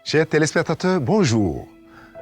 Chers téléspectateurs, bonjour.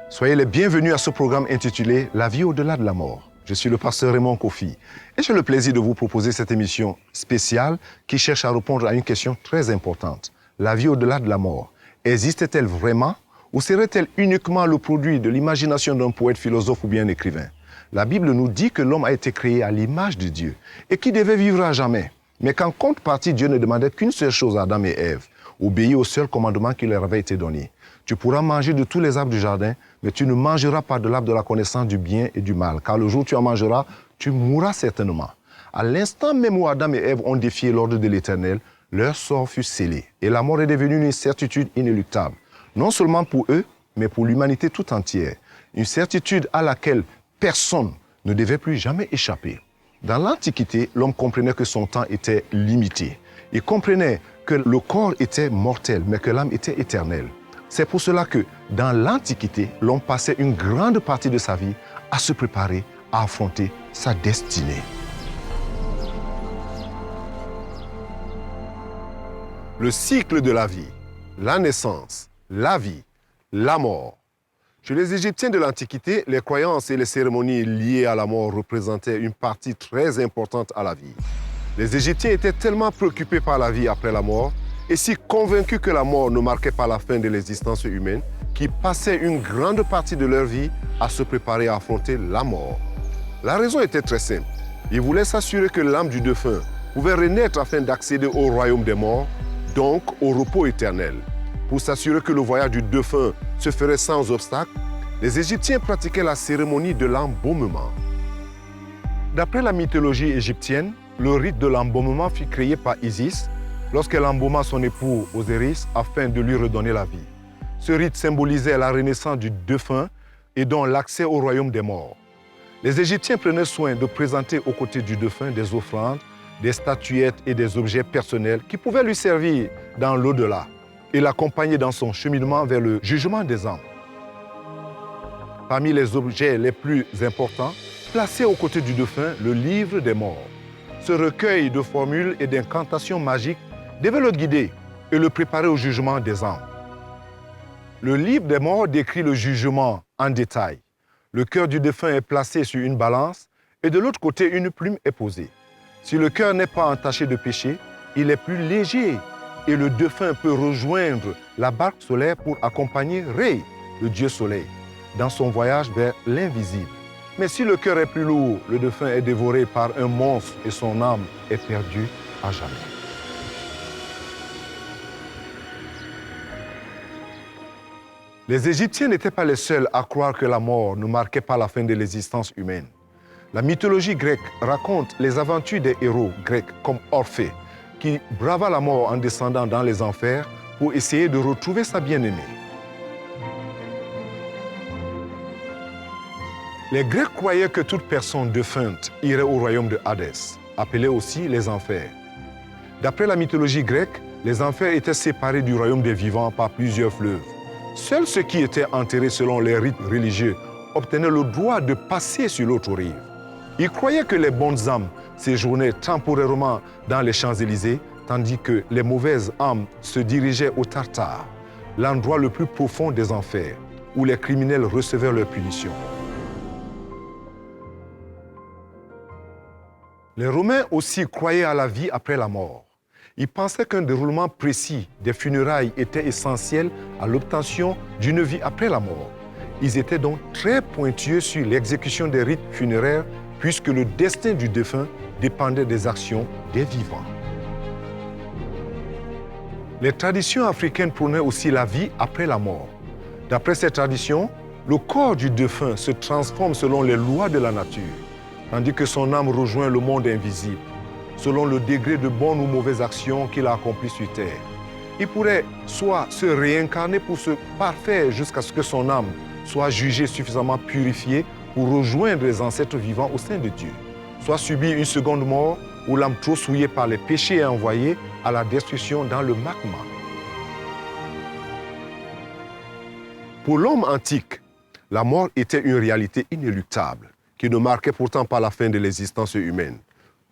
Soyez les bienvenus à ce programme intitulé « La vie au-delà de la mort ». Je suis le pasteur Raymond Kofi et j'ai le plaisir de vous proposer cette émission spéciale qui cherche à répondre à une question très importante. La vie au-delà de la mort, existe-t-elle vraiment ou serait-elle uniquement le produit de l'imagination d'un poète, philosophe ou bien écrivain? La Bible nous dit que l'homme a été créé à l'image de Dieu et qu'il devait vivre à jamais. Mais qu'en contrepartie, Dieu ne demandait qu'une seule chose à Adam et Ève, obéir au seul commandement qui leur avait été donné. Tu pourras manger de tous les arbres du jardin, mais tu ne mangeras pas de l'arbre de la connaissance du bien et du mal, car le jour où tu en mangeras, tu mourras certainement. À l'instant même où Adam et Ève ont défié l'ordre de l'Éternel, leur sort fut scellé, et la mort est devenue une certitude inéluctable, non seulement pour eux, mais pour l'humanité tout entière. Une certitude à laquelle personne ne devait plus jamais échapper. Dans l'Antiquité, l'homme comprenait que son temps était limité. Il comprenait que le corps était mortel, mais que l'âme était éternelle. C'est pour cela que, dans l'Antiquité, l'homme passait une grande partie de sa vie à se préparer, à affronter sa destinée. Le cycle de la vie, la naissance, la vie, la mort. Chez les Égyptiens de l'Antiquité, les croyances et les cérémonies liées à la mort représentaient une partie très importante à la vie. Les Égyptiens étaient tellement préoccupés par la vie après la mort et si convaincus que la mort ne marquait pas la fin de l'existence humaine qu'ils passaient une grande partie de leur vie à se préparer à affronter la mort. La raison était très simple. Ils voulaient s'assurer que l'âme du défunt pouvait renaître afin d'accéder au royaume des morts, donc au repos éternel. Pour s'assurer que le voyage du défunt se ferait sans obstacle, les Égyptiens pratiquaient la cérémonie de l'embaumement. D'après la mythologie égyptienne, le rite de l'embaumement fut créé par Isis lorsqu'elle embauma son époux Osiris afin de lui redonner la vie. Ce rite symbolisait la renaissance du défunt et donc l'accès au royaume des morts. Les Égyptiens prenaient soin de présenter aux côtés du défunt des offrandes, des statuettes et des objets personnels qui pouvaient lui servir dans l'au-delà et l'accompagner dans son cheminement vers le jugement des âmes. Parmi les objets les plus importants, placés aux côtés du défunt, le livre des morts. Ce recueil de formules et d'incantations magiques devait le guider et le préparer au jugement des âmes. Le livre des morts décrit le jugement en détail. Le cœur du défunt est placé sur une balance et de l'autre côté, une plume est posée. Si le cœur n'est pas entaché de péché, il est plus léger et le défunt peut rejoindre la barque solaire pour accompagner Ré, le dieu soleil, dans son voyage vers l'invisible. Mais si le cœur est plus lourd, le défunt est dévoré par un monstre et son âme est perdue à jamais. Les Égyptiens n'étaient pas les seuls à croire que la mort ne marquait pas la fin de l'existence humaine. La mythologie grecque raconte les aventures des héros grecs comme Orphée, qui brava la mort en descendant dans les enfers pour essayer de retrouver sa bien-aimée. Les Grecs croyaient que toute personne défunte irait au royaume de Hadès, appelé aussi les enfers. D'après la mythologie grecque, les enfers étaient séparés du royaume des vivants par plusieurs fleuves. Seuls ceux qui étaient enterrés selon les rites religieux obtenaient le droit de passer sur l'autre rive. Ils croyaient que les bonnes âmes séjournaient temporairement dans les Champs-Élysées, tandis que les mauvaises âmes se dirigeaient au Tartare, l'endroit le plus profond des enfers, où les criminels recevaient leur punition. Les Romains aussi croyaient à la vie après la mort. Ils pensaient qu'un déroulement précis des funérailles était essentiel à l'obtention d'une vie après la mort. Ils étaient donc très pointueux sur l'exécution des rites funéraires puisque le destin du défunt dépendait des actions des vivants. Les traditions africaines prônaient aussi la vie après la mort. D'après ces traditions, le corps du défunt se transforme selon les lois de la nature, tandis que son âme rejoint le monde invisible, selon le degré de bonnes ou mauvaises actions qu'il a accomplies sur terre. Il pourrait soit se réincarner pour se parfaire jusqu'à ce que son âme soit jugée suffisamment purifiée pour rejoindre les ancêtres vivants au sein de Dieu, soit subir une seconde mort où l'âme trop souillée par les péchés est envoyée à la destruction dans le magma. Pour l'homme antique, la mort était une réalité inéluctable qui ne marquait pourtant pas la fin de l'existence humaine.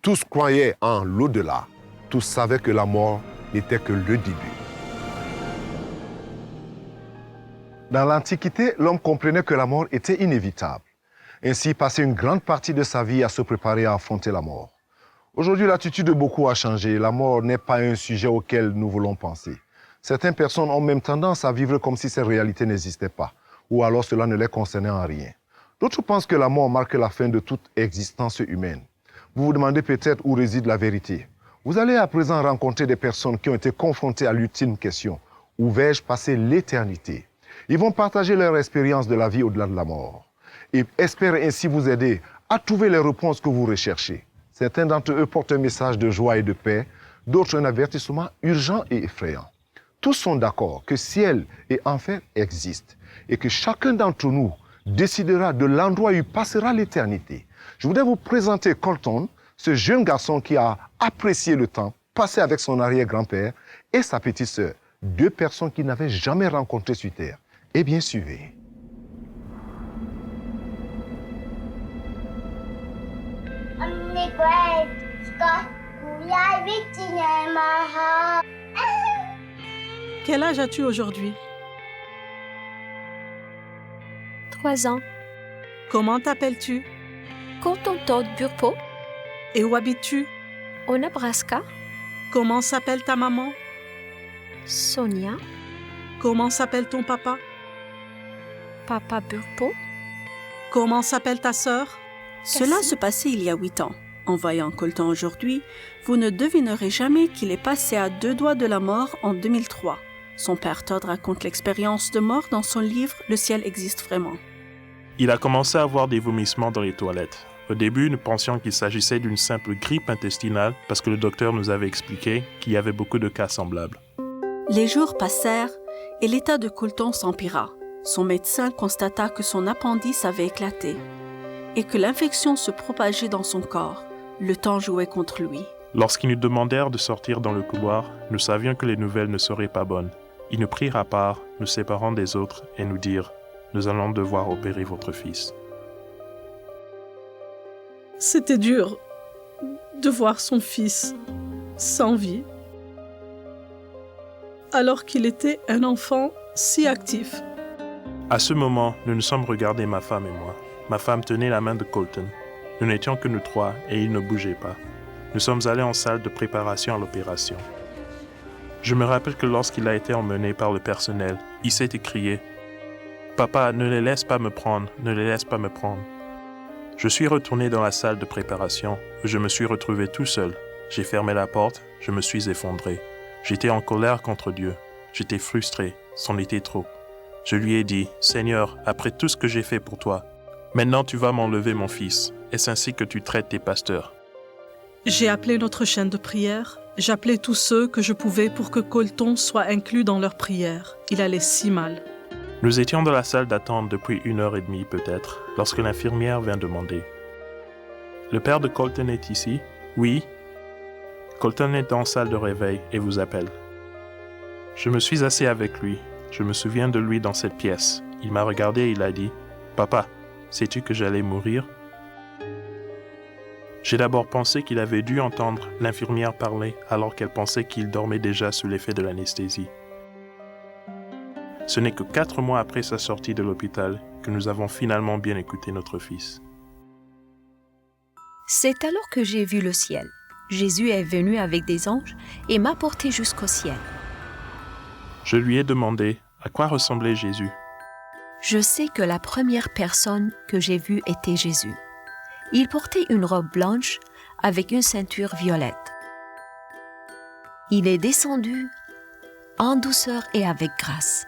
Tous croyaient en l'au-delà. Tous savaient que la mort n'était que le début. Dans l'Antiquité, l'homme comprenait que la mort était inévitable. Ainsi, il passait une grande partie de sa vie à se préparer à affronter la mort. Aujourd'hui, l'attitude de beaucoup a changé. La mort n'est pas un sujet auquel nous voulons penser. Certaines personnes ont même tendance à vivre comme si cette réalité n'existait pas, ou alors cela ne les concernait en rien. D'autres pensent que la mort marque la fin de toute existence humaine. Vous vous demandez peut-être où réside la vérité. Vous allez à présent rencontrer des personnes qui ont été confrontées à l'ultime question. Où vais-je passer l'éternité? Ils vont partager leur expérience de la vie au-delà de la mort. Ils espèrent ainsi vous aider à trouver les réponses que vous recherchez. Certains d'entre eux portent un message de joie et de paix, d'autres un avertissement urgent et effrayant. Tous sont d'accord que ciel et enfer existent et que chacun d'entre nous décidera de l'endroit où il passera l'éternité. Je voudrais vous présenter Colton, ce jeune garçon qui a apprécié le temps passé avec son arrière-grand-père et sa petite sœur, deux personnes qu'il n'avait jamais rencontrées sur Terre. Eh bien, suivez. Quel âge as-tu aujourd'hui? 3 ans. Comment t'appelles-tu? Colton Todd Burpo, Et où habites-tu? au Nebraska. Comment s'appelle ta maman? Sonia, Comment s'appelle ton papa? Papa Burpo. Comment s'appelle ta sœur? Cela se passait il y a 8 ans. En voyant Colton aujourd'hui, vous ne devinerez jamais qu'il est passé à 2 doigts de la mort en 2003. Son père Todd raconte l'expérience de mort dans son livre « Le ciel existe vraiment ». Il a commencé à avoir des vomissements dans les toilettes. Au début, nous pensions qu'il s'agissait d'une simple grippe intestinale parce que le docteur nous avait expliqué qu'il y avait beaucoup de cas semblables. Les jours passèrent et l'état de Colton s'empira. Son médecin constata que son appendice avait éclaté et que l'infection se propageait dans son corps. Le temps jouait contre lui. Lorsqu'ils nous demandèrent de sortir dans le couloir, nous savions que les nouvelles ne seraient pas bonnes. Ils nous prirent à part, nous séparant des autres et nous dirent « Nous allons devoir opérer votre fils ». C'était dur de voir son fils sans vie, alors qu'il était un enfant si actif. À ce moment, nous nous sommes regardés, ma femme et moi. Ma femme tenait la main de Colton. Nous n'étions que nous trois et il ne bougeait pas. Nous sommes allés en salle de préparation à l'opération. Je me rappelle que lorsqu'il a été emmené par le personnel, il s'est écrié « Papa, ne les laisse pas me prendre, ne les laisse pas me prendre ». Je suis retourné dans la salle de préparation où je me suis retrouvé tout seul. J'ai fermé la porte, je me suis effondré. J'étais en colère contre Dieu. J'étais frustré, c'en était trop. Je lui ai dit « Seigneur, après tout ce que j'ai fait pour toi, maintenant tu vas m'enlever mon fils. Est-ce ainsi que tu traites tes pasteurs ?» J'ai appelé notre chaîne de prière. J'appelais tous ceux que je pouvais pour que Colton soit inclus dans leur prière. Il allait si mal. Nous étions dans la salle d'attente depuis 1h30 peut-être, lorsque l'infirmière vint demander « Le père de Colton est ici ?»« Oui. » « Colton est en salle de réveil et vous appelle. » Je me suis assis avec lui. Je me souviens de lui dans cette pièce. Il m'a regardé et il a dit « Papa, sais-tu que j'allais mourir ?» J'ai d'abord pensé qu'il avait dû entendre l'infirmière parler alors qu'elle pensait qu'il dormait déjà sous l'effet de l'anesthésie. Ce n'est que 4 mois après sa sortie de l'hôpital que nous avons finalement bien écouté notre fils. C'est alors que j'ai vu le ciel. Jésus est venu avec des anges et m'a porté jusqu'au ciel. Je lui ai demandé à quoi ressemblait Jésus. Je sais que la première personne que j'ai vue était Jésus. Il portait une robe blanche avec une ceinture violette. Il est descendu en douceur et avec grâce.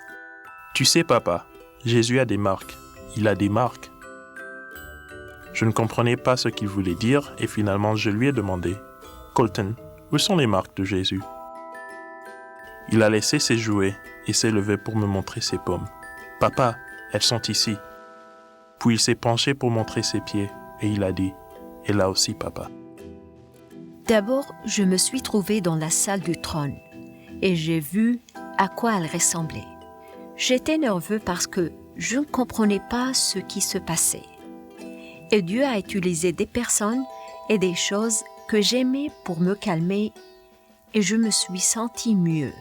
Tu sais, papa, Jésus a des marques. Il a des marques. Je ne comprenais pas ce qu'il voulait dire et finalement je lui ai demandé « Colton, où sont les marques de Jésus ?» Il a laissé ses jouets et s'est levé pour me montrer ses pommes. « Papa, elles sont ici. » Puis il s'est penché pour montrer ses pieds et il a dit « Et là aussi, papa. » D'abord, je me suis trouvée dans la salle du trône et j'ai vu à quoi elle ressemblait. J'étais nerveux parce que je ne comprenais pas ce qui se passait. Et Dieu a utilisé des personnes et des choses que j'aimais pour me calmer et je me suis sentie mieux.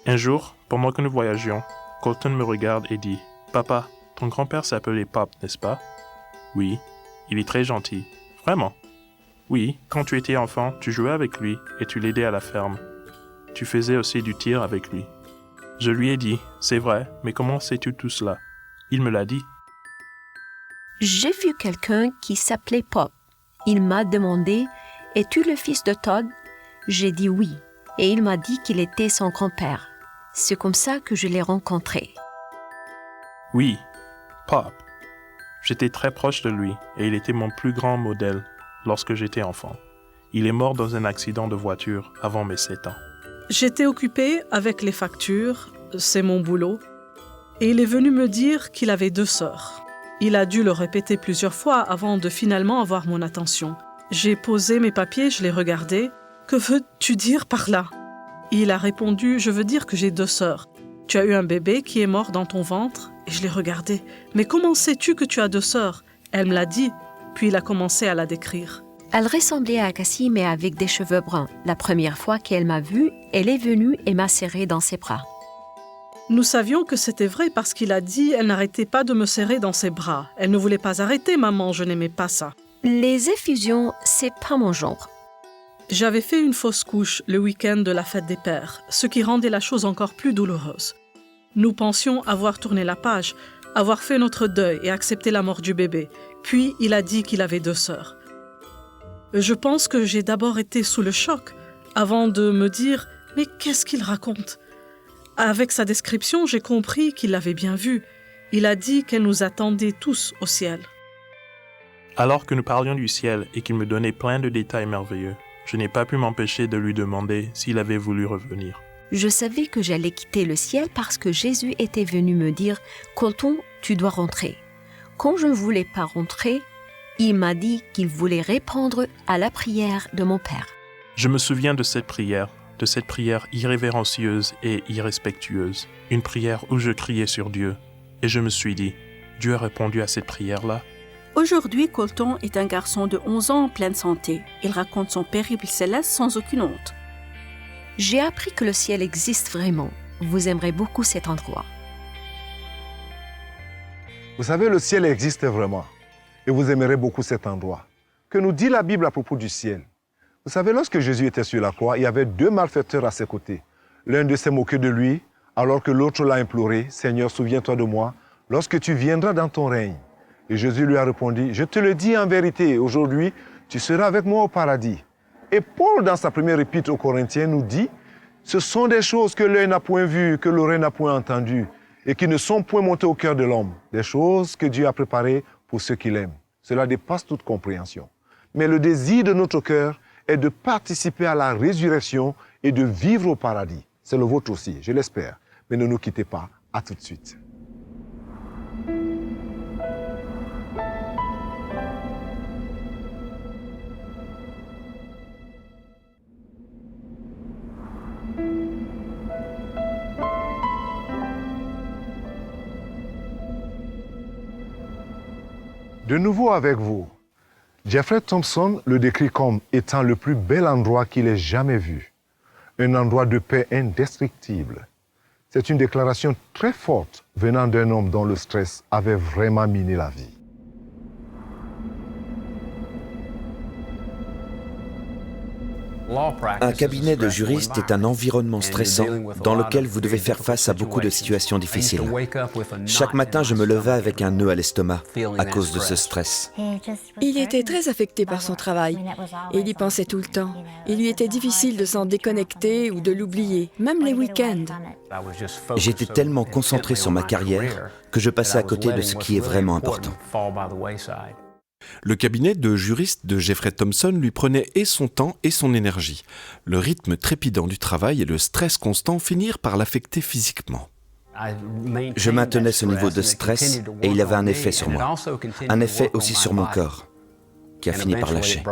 Un jour, pendant que nous voyagions, Colton me regarde et dit « Papa, ton grand-père s'appelait Pop, n'est-ce pas ?»« Oui. Il est très gentil. »« Vraiment ?»« Oui, quand tu étais enfant, tu jouais avec lui et tu l'aidais à la ferme. Tu faisais aussi du tir avec lui. » Je lui ai dit « C'est vrai, mais comment sais-tu tout cela ?» Il me l'a dit. J'ai vu quelqu'un qui s'appelait Pop. Il m'a demandé « Es-tu le fils de Todd ?» J'ai dit oui, et il m'a dit qu'il était son grand-père. C'est comme ça que je l'ai rencontré. Oui, Pop. J'étais très proche de lui et il était mon plus grand modèle lorsque j'étais enfant. Il est mort dans un accident de voiture avant mes 7 ans. J'étais occupée avec les factures, c'est mon boulot, et il est venu me dire qu'il avait 2 sœurs. Il a dû le répéter plusieurs fois avant de finalement avoir mon attention. J'ai posé mes papiers, je les regardais. « Que veux-tu dire par là ?» Il a répondu « Je veux dire que j'ai 2 sœurs. Tu as eu un bébé qui est mort dans ton ventre ?» Et je l'ai regardé. « Mais comment sais-tu que tu as 2 sœurs ?» Elle me l'a dit, puis il a commencé à la décrire. Elle ressemblait à Cassie, mais avec des cheveux bruns. La première fois qu'elle m'a vue, elle est venue et m'a serré dans ses bras. Nous savions que c'était vrai parce qu'il a dit « Elle n'arrêtait pas de me serrer dans ses bras. Elle ne voulait pas arrêter, maman, je n'aimais pas ça. » Les effusions, c'est pas mon genre. J'avais fait une fausse couche le week-end de la fête des pères, ce qui rendait la chose encore plus douloureuse. Nous pensions avoir tourné la page, avoir fait notre deuil et accepté la mort du bébé. Puis il a dit qu'il avait 2 sœurs. Je pense que j'ai d'abord été sous le choc, avant de me dire « Mais qu'est-ce qu'il raconte ?» Avec sa description, j'ai compris qu'il l'avait bien vue. Il a dit qu'elle nous attendait tous au ciel. Alors que nous parlions du ciel et qu'il me donnait plein de détails merveilleux, je n'ai pas pu m'empêcher de lui demander s'il avait voulu revenir. Je savais que j'allais quitter le ciel parce que Jésus était venu me dire « Colton, tu dois rentrer. » Quand je ne voulais pas rentrer, il m'a dit qu'il voulait répondre à la prière de mon père. Je me souviens de cette prière irrévérencieuse et irrespectueuse, une prière où je criais sur Dieu. Et je me suis dit, Dieu a répondu à cette prière-là. Aujourd'hui, Colton est un garçon de 11 ans en pleine santé. Il raconte son périple céleste sans aucune honte. J'ai appris que le ciel existe vraiment. Vous aimerez beaucoup cet endroit. Vous savez, le ciel existe vraiment. Et vous aimerez beaucoup cet endroit. Que nous dit la Bible à propos du ciel? Vous savez, lorsque Jésus était sur la croix, il y avait 2 malfaiteurs à ses côtés. L'un d'eux s'est moqué de lui, alors que l'autre l'a imploré, « Seigneur, souviens-toi de moi, lorsque tu viendras dans ton règne. » Et Jésus lui a répondu, « Je te le dis en vérité, aujourd'hui, tu seras avec moi au paradis. » Et Paul, dans sa première épître aux Corinthiens, nous dit, « Ce sont des choses que l'œil n'a point vues, que l'oreille n'a point entendues, et qui ne sont point montées au cœur de l'homme, des choses que Dieu a préparées pour ceux qui l'aiment. » Cela dépasse toute compréhension. Mais le désir de notre cœur est de participer à la résurrection et de vivre au paradis. C'est le vôtre aussi, je l'espère. Mais ne nous quittez pas, à tout de suite. De nouveau avec vous, Jeffrey Thompson le décrit comme étant le plus bel endroit qu'il ait jamais vu. Un endroit de paix indestructible. C'est une déclaration très forte venant d'un homme dont le stress avait vraiment miné la vie. Un cabinet de juriste est un environnement stressant dans lequel vous devez faire face à beaucoup de situations difficiles. Chaque matin, je me levais avec un nœud à l'estomac à cause de ce stress. Il était très affecté par son travail. Il y pensait tout le temps. Il lui était difficile de s'en déconnecter ou de l'oublier, même les week-ends. J'étais tellement concentré sur ma carrière que je passais à côté de ce qui est vraiment important. Le cabinet de juriste de Jeffrey Thompson lui prenait et son temps et son énergie. Le rythme trépidant du travail et le stress constant finirent par l'affecter physiquement. Je maintenais ce niveau de stress et il avait un effet sur moi. Un effet aussi sur mon corps, qui a fini par lâcher.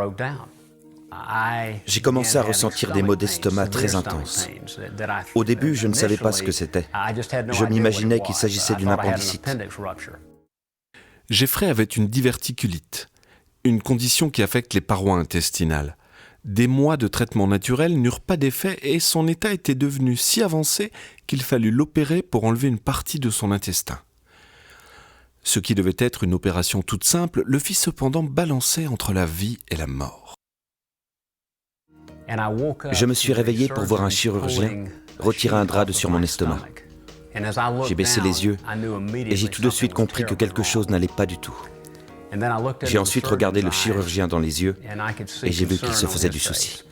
J'ai commencé à ressentir des maux d'estomac très intenses. Au début, je ne savais pas ce que c'était. Je m'imaginais qu'il s'agissait d'une appendicite. Jeffrey avait une diverticulite, une condition qui affecte les parois intestinales. Des mois de traitement naturel n'eurent pas d'effet et son état était devenu si avancé qu'il fallut l'opérer pour enlever une partie de son intestin. Ce qui devait être une opération toute simple le fit cependant balancer entre la vie et la mort. Je me suis réveillé pour voir un chirurgien retirer un drap de sur mon estomac. J'ai baissé les yeux et j'ai tout de suite compris que quelque chose n'allait pas du tout. J'ai ensuite regardé le chirurgien dans les yeux et j'ai vu qu'il se faisait du souci.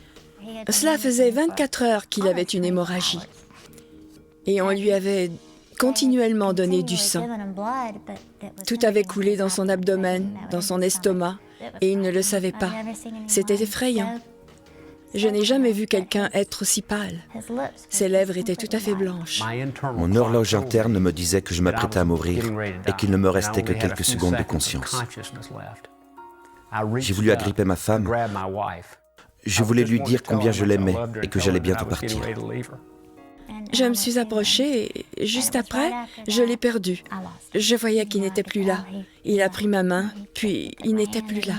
Cela faisait 24 heures qu'il avait une hémorragie. Et on lui avait continuellement donné du sang. Tout avait coulé dans son abdomen, dans son estomac, et il ne le savait pas. C'était effrayant. Je n'ai jamais vu quelqu'un être aussi pâle. Ses lèvres étaient tout à fait blanches. Mon horloge interne me disait que je m'apprêtais à mourir et qu'il ne me restait que quelques secondes de conscience. J'ai voulu agripper ma femme. Je voulais lui dire combien je l'aimais et que j'allais bientôt partir. Je me suis approchée et juste après, je l'ai perdu. Je voyais qu'il n'était plus là. Il a pris ma main, puis il n'était plus là.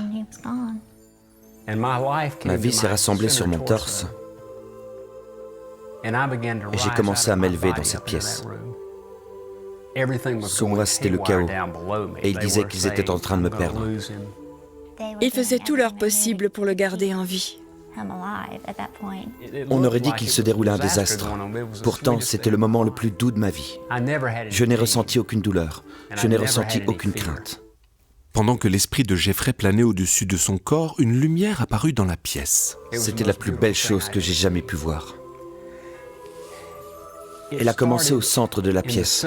Ma vie s'est rassemblée sur mon torse et j'ai commencé à m'élever dans cette pièce. Sous moi, c'était le chaos et ils disaient qu'ils étaient en train de me perdre. Ils faisaient tout leur possible pour le garder en vie. On aurait dit qu'il se déroulait un désastre. Pourtant, c'était le moment le plus doux de ma vie. Je n'ai ressenti aucune douleur. Je n'ai ressenti aucune crainte. Pendant que l'esprit de Jeffrey planait au-dessus de son corps, une lumière apparut dans la pièce. C'était la plus belle chose que j'ai jamais pu voir. Elle a commencé au centre de la pièce,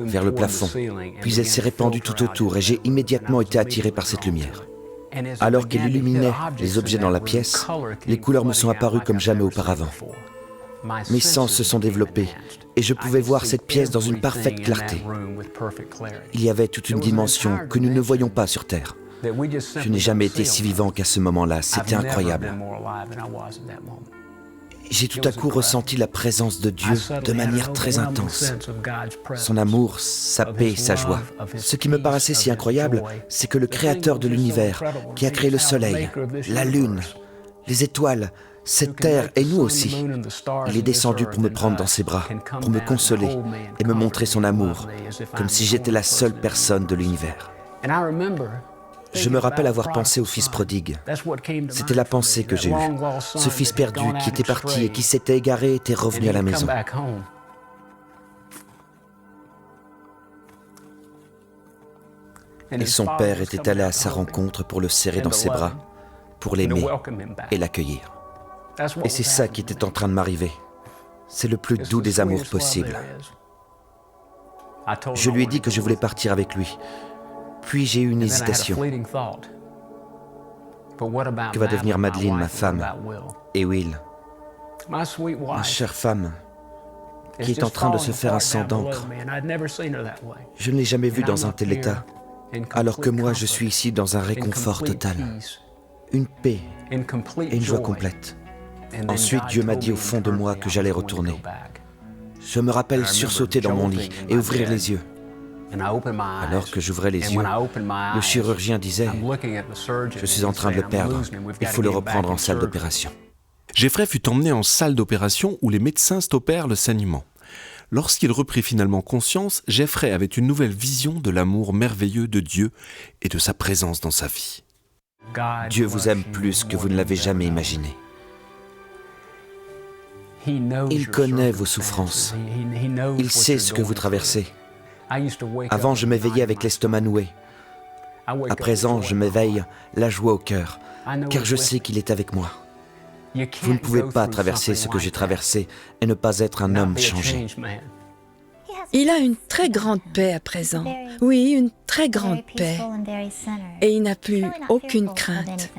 vers le plafond, puis elle s'est répandue tout autour et j'ai immédiatement été attiré par cette lumière. Alors qu'elle illuminait les objets dans la pièce, les couleurs me sont apparues comme jamais auparavant. Mes sens se sont développés et je pouvais voir cette pièce dans une parfaite clarté. Il y avait toute une dimension que nous ne voyons pas sur Terre. Je n'ai jamais été si vivant qu'à ce moment-là, c'était incroyable. J'ai tout à coup ressenti la présence de Dieu de manière très intense. Son amour, sa paix, sa joie. Ce qui me paraissait si incroyable, c'est que le Créateur de l'univers, qui a créé le soleil, la lune, les étoiles, cette terre et nous aussi, il est descendu pour me prendre dans ses bras, pour me consoler et me montrer son amour, comme si j'étais la seule personne de l'univers. Je me rappelle avoir pensé au fils prodigue. C'était la pensée que j'ai eue. Ce fils perdu qui était parti et qui s'était égaré était revenu à la maison. Et son père était allé à sa rencontre pour le serrer dans ses bras, pour l'aimer et l'accueillir. Et c'est ça qui était en train de m'arriver. C'est le plus doux des amours possibles. Je lui ai dit que je voulais partir avec lui. Puis j'ai eu une hésitation. Que va devenir Madeleine, ma femme, et Will, ma chère femme, qui est en train de se faire un sang d'encre? Je ne l'ai jamais vue dans un tel état, alors que moi je suis ici dans un réconfort total, une paix et une joie complète. Ensuite, Dieu m'a dit au fond de moi que j'allais retourner. Je me rappelle sursauter dans mon lit et ouvrir les yeux. Alors que j'ouvrais les yeux, le chirurgien disait « Je suis en train de le perdre, il faut le reprendre en salle d'opération. » Jeffrey fut emmené en salle d'opération où les médecins stoppèrent le saignement. Lorsqu'il reprit finalement conscience, Jeffrey avait une nouvelle vision de l'amour merveilleux de Dieu et de sa présence dans sa vie. Dieu vous aime plus que vous ne l'avez jamais imaginé. Il connaît vos souffrances. Il sait ce que vous traversez. Avant, je m'éveillais avec l'estomac noué. À présent, je m'éveille la joie au cœur, car je sais qu'il est avec moi. Vous ne pouvez pas traverser ce que j'ai traversé et ne pas être un homme changé. Il a une très grande paix à présent. Oui, une très grande paix. Et il n'a plus aucune crainte.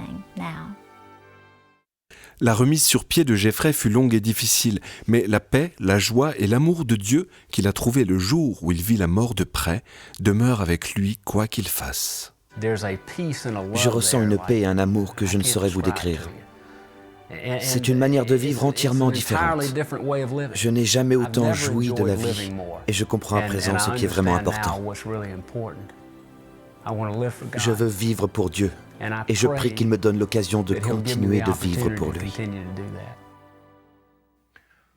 La remise sur pied de Jeffrey fut longue et difficile, mais la paix, la joie et l'amour de Dieu qu'il a trouvé le jour où il vit la mort de près demeurent avec lui quoi qu'il fasse. Je ressens une paix et un amour que je ne saurais vous décrire. C'est une manière de vivre entièrement différente. Je n'ai jamais autant joui de la vie et je comprends à présent ce qui est vraiment important. Je veux vivre pour Dieu Et je prie qu'il me donne l'occasion de continuer de vivre pour lui.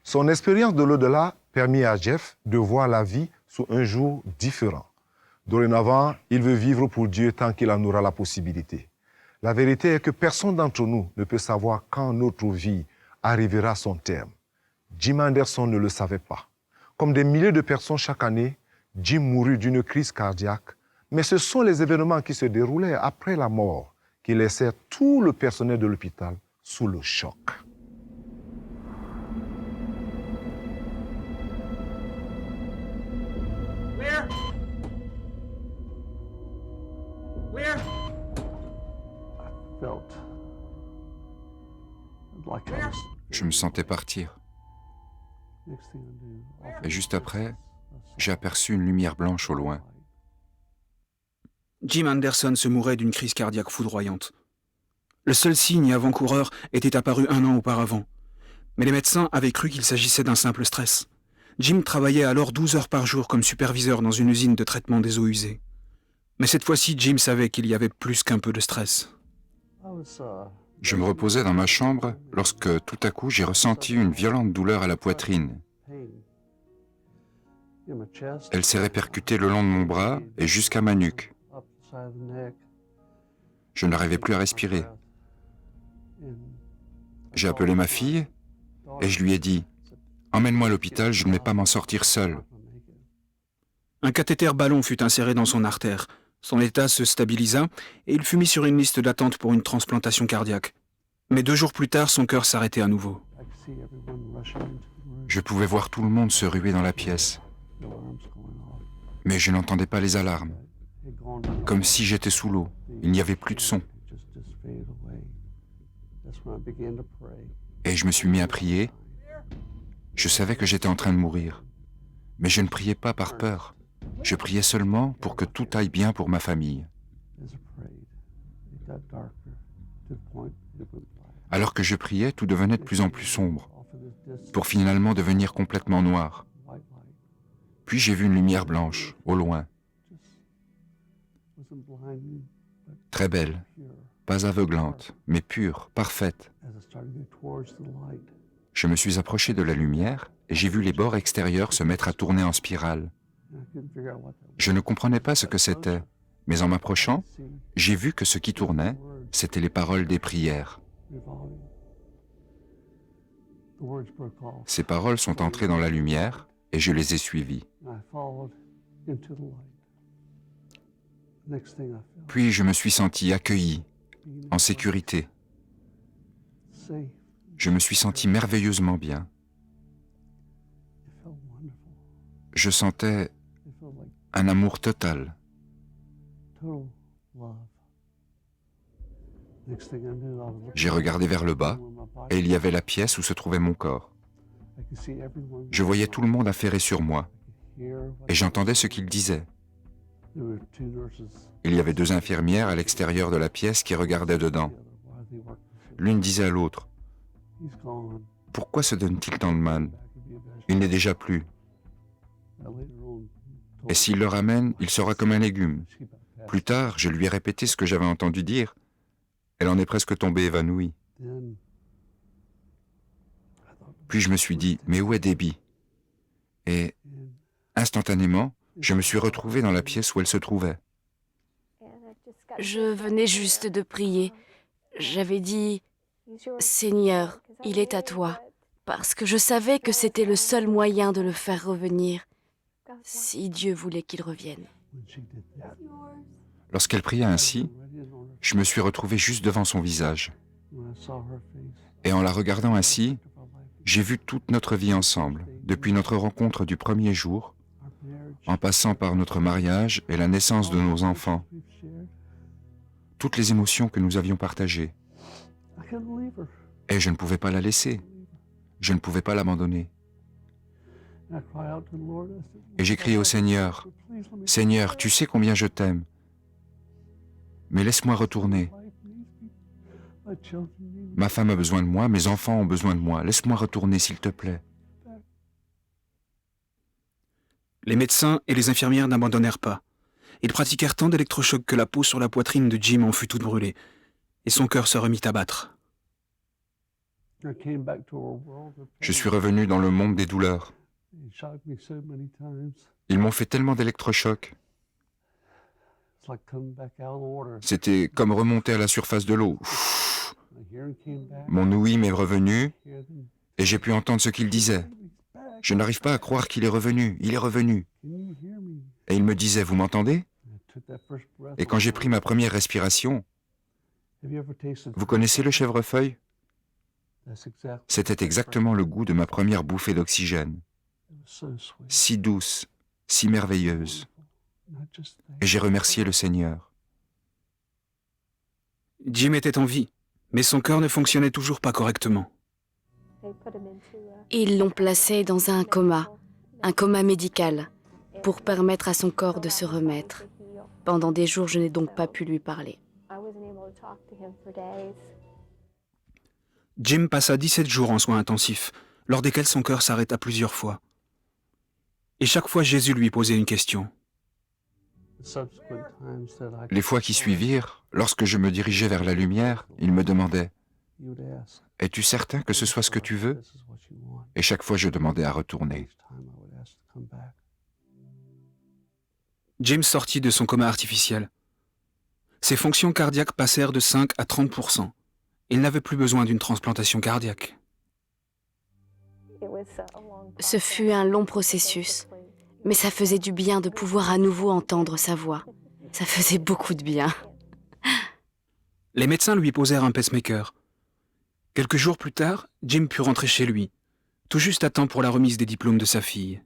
Son expérience de l'au-delà permet à Jeff de voir la vie sous un jour différent. Dorénavant, il veut vivre pour Dieu tant qu'il en aura la possibilité. La vérité est que personne d'entre nous ne peut savoir quand notre vie arrivera à son terme. Jim Anderson ne le savait pas. Comme des milliers de personnes chaque année, Jim mourut d'une crise cardiaque, mais ce sont les événements qui se déroulaient après la mort qui laissèrent tout le personnel de l'hôpital sous le choc. Je me sentais partir. Et juste après, j'ai aperçu une lumière blanche au loin. Jim Anderson se mourait d'une crise cardiaque foudroyante. Le seul signe avant-coureur était apparu 1 an auparavant. Mais les médecins avaient cru qu'il s'agissait d'un simple stress. Jim travaillait alors 12 heures par jour comme superviseur dans une usine de traitement des eaux usées. Mais cette fois-ci, Jim savait qu'il y avait plus qu'un peu de stress. Je me reposais dans ma chambre lorsque, tout à coup, j'ai ressenti une violente douleur à la poitrine. Elle s'est répercutée le long de mon bras et jusqu'à ma nuque. Je n'arrivais plus à respirer. J'ai appelé ma fille et je lui ai dit « Emmène-moi à l'hôpital, je ne vais pas m'en sortir seul. » Un cathéter ballon fut inséré dans son artère. Son état se stabilisa et il fut mis sur une liste d'attente pour une transplantation cardiaque. Mais 2 jours plus tard, son cœur s'arrêtait à nouveau. Je pouvais voir tout le monde se ruer dans la pièce. Mais je n'entendais pas les alarmes. Comme si j'étais sous l'eau. Il n'y avait plus de son. Et je me suis mis à prier. Je savais que j'étais en train de mourir. Mais je ne priais pas par peur. Je priais seulement pour que tout aille bien pour ma famille. Alors que je priais, tout devenait de plus en plus sombre, pour finalement devenir complètement noir. Puis j'ai vu une lumière blanche, au loin. Très belle, pas aveuglante, mais pure, parfaite. Je me suis approché de la lumière et j'ai vu les bords extérieurs se mettre à tourner en spirale. Je ne comprenais pas ce que c'était, mais en m'approchant, j'ai vu que ce qui tournait, c'étaient les paroles des prières. Ces paroles sont entrées dans la lumière et je les ai suivies. Puis je me suis senti accueilli, en sécurité. Je me suis senti merveilleusement bien. Je sentais un amour total. J'ai regardé vers le bas et il y avait la pièce où se trouvait mon corps. Je voyais tout le monde affairé sur moi et j'entendais ce qu'ils disaient. Il y avait 2 infirmières à l'extérieur de la pièce qui regardaient dedans. L'une disait à l'autre « Pourquoi se donne-t-il tant de mal? Il n'est déjà plus. Et s'il le ramène, il sera comme un légume. » Plus tard, je lui ai répété ce que j'avais entendu dire. Elle en est presque tombée évanouie. Puis je me suis dit, mais où est Debbie? Et instantanément, je me suis retrouvé dans la pièce où elle se trouvait. Je venais juste de prier. J'avais dit, Seigneur, il est à toi, parce que je savais que c'était le seul moyen de le faire revenir, si Dieu voulait qu'il revienne. Lorsqu'elle priait ainsi, je me suis retrouvé juste devant son visage. Et en la regardant ainsi, j'ai vu toute notre vie ensemble, depuis notre rencontre du premier jour, en passant par notre mariage et la naissance de nos enfants. Toutes les émotions que nous avions partagées. Et je ne pouvais pas la laisser. Je ne pouvais pas l'abandonner. Et j'ai crié au Seigneur, « Seigneur, tu sais combien je t'aime. Mais laisse-moi retourner. Ma femme a besoin de moi, mes enfants ont besoin de moi. Laisse-moi retourner, s'il te plaît. » Les médecins et les infirmières n'abandonnèrent pas. Ils pratiquèrent tant d'électrochocs que la peau sur la poitrine de Jim en fut toute brûlée, et son cœur se remit à battre. Je suis revenu dans le monde des douleurs. Ils m'ont fait tellement d'électrochocs. C'était comme remonter à la surface de l'eau. Mon ouïe m'est revenu et j'ai pu entendre ce qu'il disait. Je n'arrive pas à croire qu'il est revenu, il est revenu. Et il me disait, vous m'entendez? Et quand j'ai pris ma première respiration, vous connaissez le chèvrefeuille? C'était exactement le goût de ma première bouffée d'oxygène. Si douce, si merveilleuse. Et j'ai remercié le Seigneur. Jim était en vie, mais son cœur ne fonctionnait toujours pas correctement. Ils l'ont placé dans un coma médical, pour permettre à son corps de se remettre. Pendant des jours, je n'ai donc pas pu lui parler. Jim passa 17 jours en soins intensifs, lors desquels son cœur s'arrêta plusieurs fois. Et chaque fois, Jésus lui posait une question. Les fois qui suivirent, lorsque je me dirigeais vers la lumière, il me demandait « Es-tu certain que ce soit ce que tu veux ?» Et chaque fois, je demandais à retourner. Jim sortit de son coma artificiel. Ses fonctions cardiaques passèrent de 5 à 30%. Il n'avait plus besoin d'une transplantation cardiaque. Ce fut un long processus, mais ça faisait du bien de pouvoir à nouveau entendre sa voix. Ça faisait beaucoup de bien. Les médecins lui posèrent un pacemaker. Quelques jours plus tard, Jim put rentrer chez lui, tout juste à temps pour la remise des diplômes de sa fille.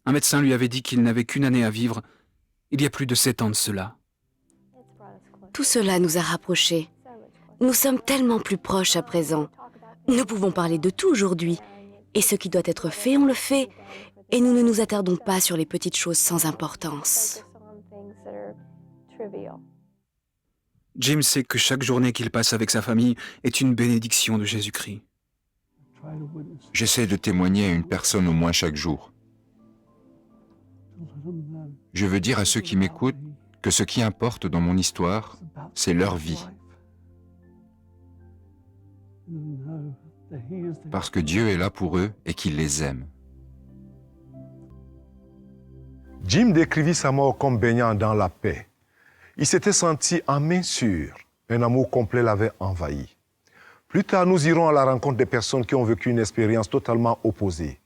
Un médecin lui avait dit qu'il n'avait qu'une année à vivre, il y a plus de 7 ans de cela. Tout cela nous a rapprochés. Nous sommes tellement plus proches à présent. Nous pouvons parler de tout aujourd'hui. Et ce qui doit être fait, on le fait. Et nous ne nous attardons pas sur les petites choses sans importance. Jim sait que chaque journée qu'il passe avec sa famille est une bénédiction de Jésus-Christ. J'essaie de témoigner à une personne au moins chaque jour. Je veux dire à ceux qui m'écoutent que ce qui importe dans mon histoire, c'est leur vie. Parce que Dieu est là pour eux et qu'il les aime. Jim décrivit sa mort comme baignant dans la paix. Il s'était senti en main sûre. Un amour complet l'avait envahi. Plus tard, nous irons à la rencontre des personnes qui ont vécu une expérience totalement opposée.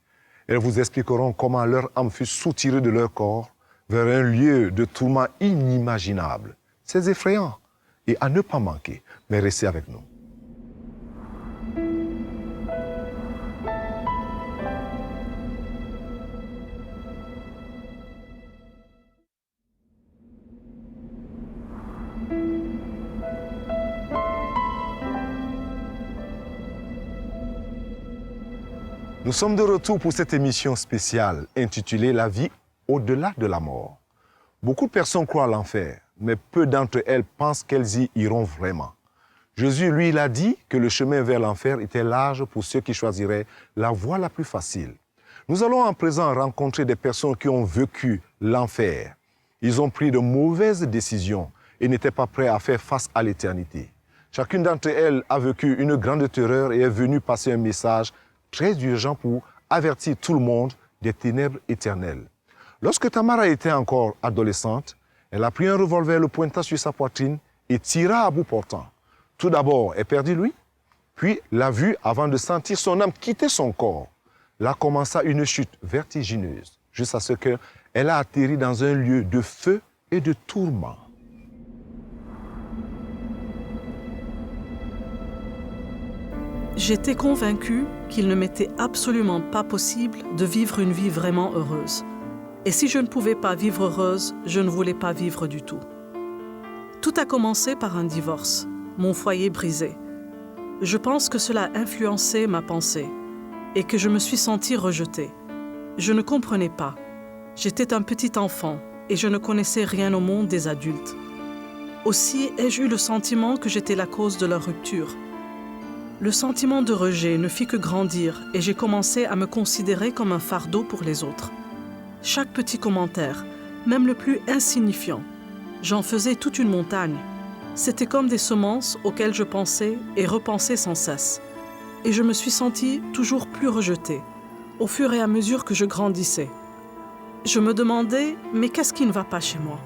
Elles vous expliqueront comment leur âme fut soutirée de leur corps vers un lieu de tourment inimaginable. C'est effrayant et à ne pas manquer, mais restez avec nous. Nous sommes de retour pour cette émission spéciale intitulée « La vie au-delà de la mort ». Beaucoup de personnes croient à l'enfer, mais peu d'entre elles pensent qu'elles y iront vraiment. Jésus, lui, il a dit que le chemin vers l'enfer était large pour ceux qui choisiraient la voie la plus facile. Nous allons en présent rencontrer des personnes qui ont vécu l'enfer. Ils ont pris de mauvaises décisions et n'étaient pas prêts à faire face à l'éternité. Chacune d'entre elles a vécu une grande terreur et est venue passer un message très urgent pour avertir tout le monde des ténèbres éternelles. Lorsque Tamara était encore adolescente, elle a pris un revolver, le pointa sur sa poitrine et tira à bout portant. Tout d'abord, elle perdit l'ouïe, puis la vue avant de sentir son âme quitter son corps. Là commença une chute vertigineuse, jusqu'à ce qu'elle a atterri dans un lieu de feu et de tourment. J'étais convaincue qu'il ne m'était absolument pas possible de vivre une vie vraiment heureuse. Et si je ne pouvais pas vivre heureuse, je ne voulais pas vivre du tout. Tout a commencé par un divorce, mon foyer brisé. Je pense que cela a influencé ma pensée et que je me suis sentie rejetée. Je ne comprenais pas. J'étais un petit enfant et je ne connaissais rien au monde des adultes. Aussi ai-je eu le sentiment que j'étais la cause de leur rupture. Le sentiment de rejet ne fit que grandir et j'ai commencé à me considérer comme un fardeau pour les autres. Chaque petit commentaire, même le plus insignifiant. J'en faisais toute une montagne. C'était comme des semences auxquelles je pensais et repensais sans cesse. Et je me suis sentie toujours plus rejetée, au fur et à mesure que je grandissais. Je me demandais, mais qu'est-ce qui ne va pas chez moi?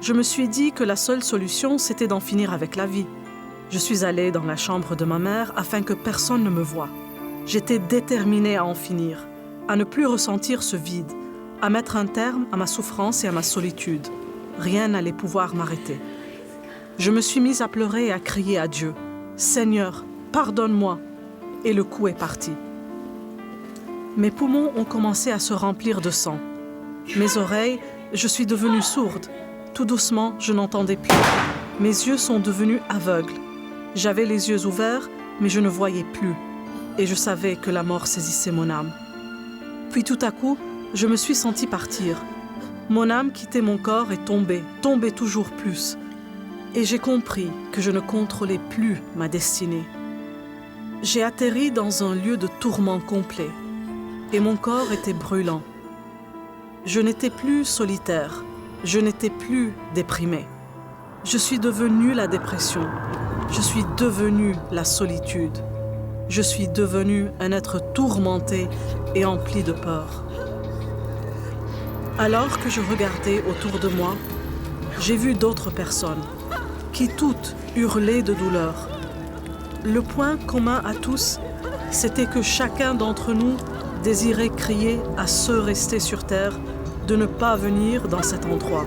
Je me suis dit que la seule solution, c'était d'en finir avec la vie. Je suis allée dans la chambre de ma mère afin que personne ne me voie. J'étais déterminée à en finir, à ne plus ressentir ce vide, à mettre un terme à ma souffrance et à ma solitude. Rien n'allait pouvoir m'arrêter. Je me suis mise à pleurer et à crier à Dieu. « Seigneur, pardonne-moi !» Et le coup est parti. Mes poumons ont commencé à se remplir de sang. Mes oreilles, je suis devenue sourde. Tout doucement, je n'entendais plus. Mes yeux sont devenus aveugles. J'avais les yeux ouverts, mais je ne voyais plus. Et je savais que la mort saisissait mon âme. Puis tout à coup, je me suis sentie partir. Mon âme quittait mon corps et tombait toujours plus. Et j'ai compris que je ne contrôlais plus ma destinée. J'ai atterri dans un lieu de tourment complet. Et mon corps était brûlant. Je n'étais plus solitaire. Je n'étais plus déprimée. Je suis devenue la dépression. Je suis devenue la solitude. Je suis devenue un être tourmenté et empli de peur. Alors que je regardais autour de moi, j'ai vu d'autres personnes qui toutes hurlaient de douleur. Le point commun à tous, c'était que chacun d'entre nous désirait crier à ceux restés sur terre de ne pas venir dans cet endroit.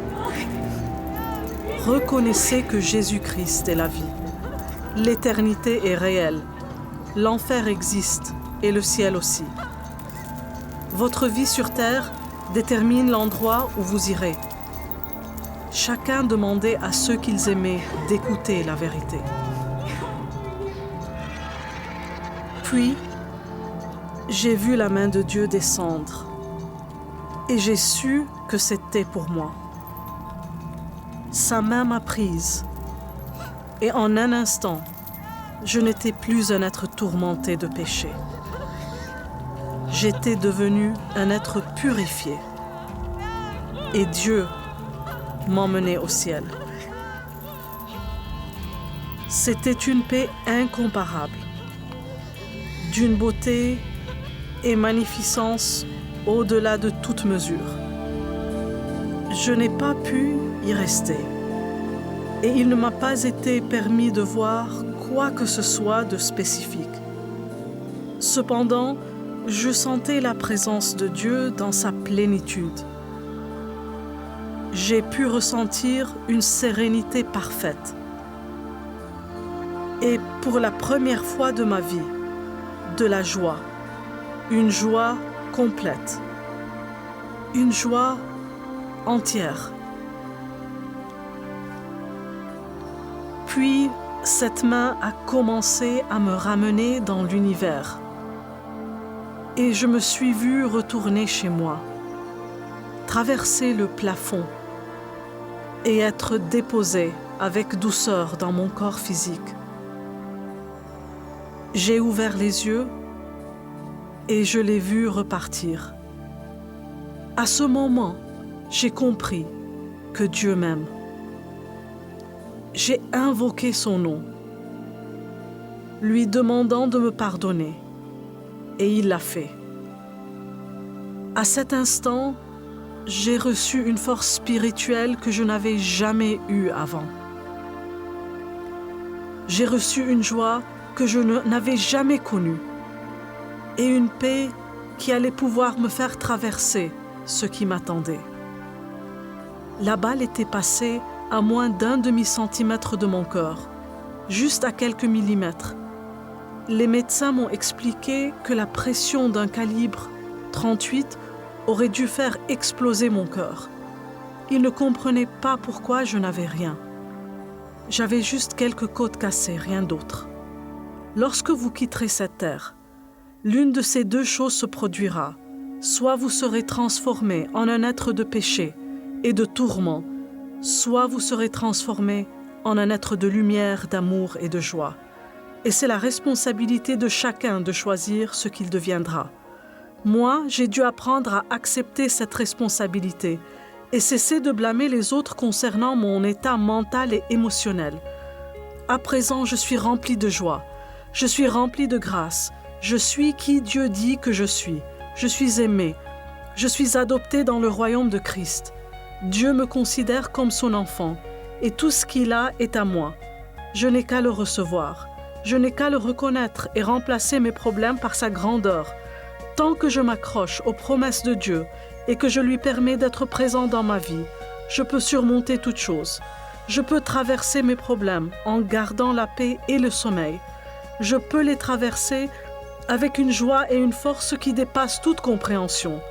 Reconnaissez que Jésus-Christ est la vie. L'éternité est réelle. L'enfer existe et le ciel aussi. Votre vie sur terre détermine l'endroit où vous irez. Chacun demandait à ceux qu'ils aimaient d'écouter la vérité. Puis, j'ai vu la main de Dieu descendre et j'ai su que c'était pour moi. Sa main m'a prise et en un instant, je n'étais plus un être tourmenté de péché. J'étais devenu un être purifié et Dieu m'emmenait au ciel. C'était une paix incomparable, d'une beauté et magnificence au-delà de toute mesure. Je n'ai pas pu y rester et il ne m'a pas été permis de voir quoi que ce soit de spécifique. Cependant, je sentais la présence de Dieu dans sa plénitude. J'ai pu ressentir une sérénité parfaite. Et pour la première fois de ma vie, de la joie, une joie complète, une joie entière. Puis, cette main a commencé à me ramener dans l'univers. Et je me suis vue retourner chez moi, traverser le plafond et être déposée avec douceur dans mon corps physique. J'ai ouvert les yeux et je l'ai vu repartir. À ce moment, j'ai compris que Dieu m'aime. J'ai invoqué son nom, lui demandant de me pardonner, et il l'a fait. À cet instant, j'ai reçu une force spirituelle que je n'avais jamais eue avant. J'ai reçu une joie que je n'avais jamais connue et une paix qui allait pouvoir me faire traverser ce qui m'attendait. La balle était passée à moins d'1 demi-centimètre de mon cœur, juste à quelques millimètres. Les médecins m'ont expliqué que la pression d'un calibre 38 aurait dû faire exploser mon cœur. Ils ne comprenaient pas pourquoi je n'avais rien. J'avais juste quelques côtes cassées, rien d'autre. Lorsque vous quitterez cette terre, l'une de ces deux choses se produira. Soit vous serez transformé en un être de péché et de tourment, soit vous serez transformé en un être de lumière, d'amour et de joie. Et c'est la responsabilité de chacun de choisir ce qu'il deviendra. Moi, j'ai dû apprendre à accepter cette responsabilité et cesser de blâmer les autres concernant mon état mental et émotionnel. À présent, je suis rempli de joie. Je suis rempli de grâce. Je suis qui Dieu dit que je suis. Je suis aimé. Je suis adopté dans le royaume de Christ. Dieu me considère comme son enfant, et tout ce qu'il a est à moi. Je n'ai qu'à le recevoir. Je n'ai qu'à le reconnaître et remplacer mes problèmes par sa grandeur. Tant que je m'accroche aux promesses de Dieu et que je lui permets d'être présent dans ma vie, je peux surmonter toute chose. Je peux traverser mes problèmes en gardant la paix et le sommeil. Je peux les traverser avec une joie et une force qui dépassent toute compréhension.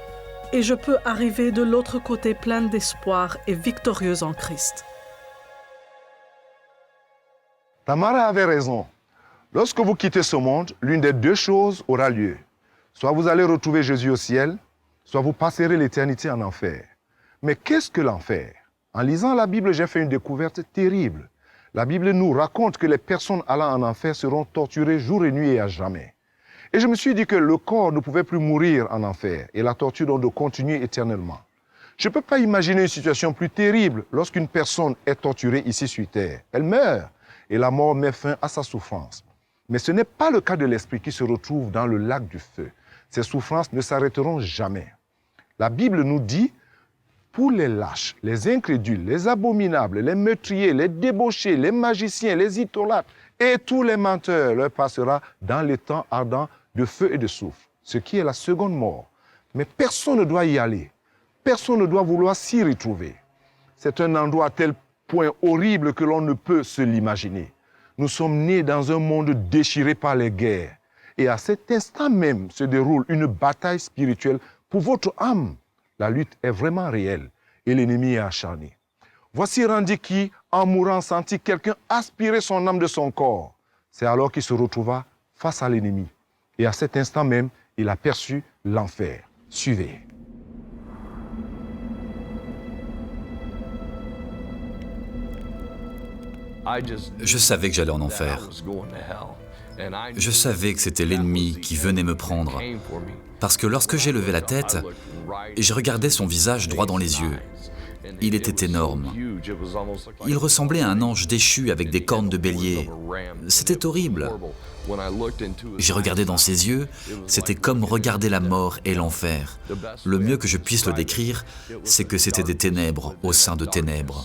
Et je peux arriver de l'autre côté pleine d'espoir et victorieuse en Christ. Tamara avait raison. Lorsque vous quittez ce monde, l'une des deux choses aura lieu. Soit vous allez retrouver Jésus au ciel, soit vous passerez l'éternité en enfer. Mais qu'est-ce que l'enfer? En lisant la Bible, j'ai fait une découverte terrible. La Bible nous raconte que les personnes allant en enfer seront torturées jour et nuit et à jamais. Et je me suis dit que le corps ne pouvait plus mourir en enfer et la torture donc de continuer éternellement. Je ne peux pas imaginer une situation plus terrible lorsqu'une personne est torturée ici sur terre. Elle meurt et la mort met fin à sa souffrance. Mais ce n'est pas le cas de l'esprit qui se retrouve dans le lac du feu. Ces souffrances ne s'arrêteront jamais. La Bible nous dit, pour les lâches, les incrédules, les abominables, les meurtriers, les débauchés, les magiciens, les idolâtres et tous les menteurs, leur passera dans les temps ardents de feu et de soufre, ce qui est la seconde mort. Mais personne ne doit y aller. Personne ne doit vouloir s'y retrouver. C'est un endroit à tel point horrible que l'on ne peut se l'imaginer. Nous sommes nés dans un monde déchiré par les guerres. Et à cet instant même se déroule une bataille spirituelle pour votre âme. La lutte est vraiment réelle et l'ennemi est acharné. Voici Randy qui, en mourant, sentit quelqu'un aspirer son âme de son corps. C'est alors qu'il se retrouva face à l'ennemi. Et à cet instant même, il aperçut l'enfer. Suivez. Je savais que j'allais en enfer. Je savais que c'était l'ennemi qui venait me prendre. Parce que lorsque j'ai levé la tête, j'ai regardé son visage droit dans les yeux. Il était énorme. Il ressemblait à un ange déchu avec des cornes de bélier. C'était horrible. J'ai regardé dans ses yeux, c'était comme regarder la mort et l'enfer. Le mieux que je puisse le décrire, c'est que c'était des ténèbres au sein de ténèbres.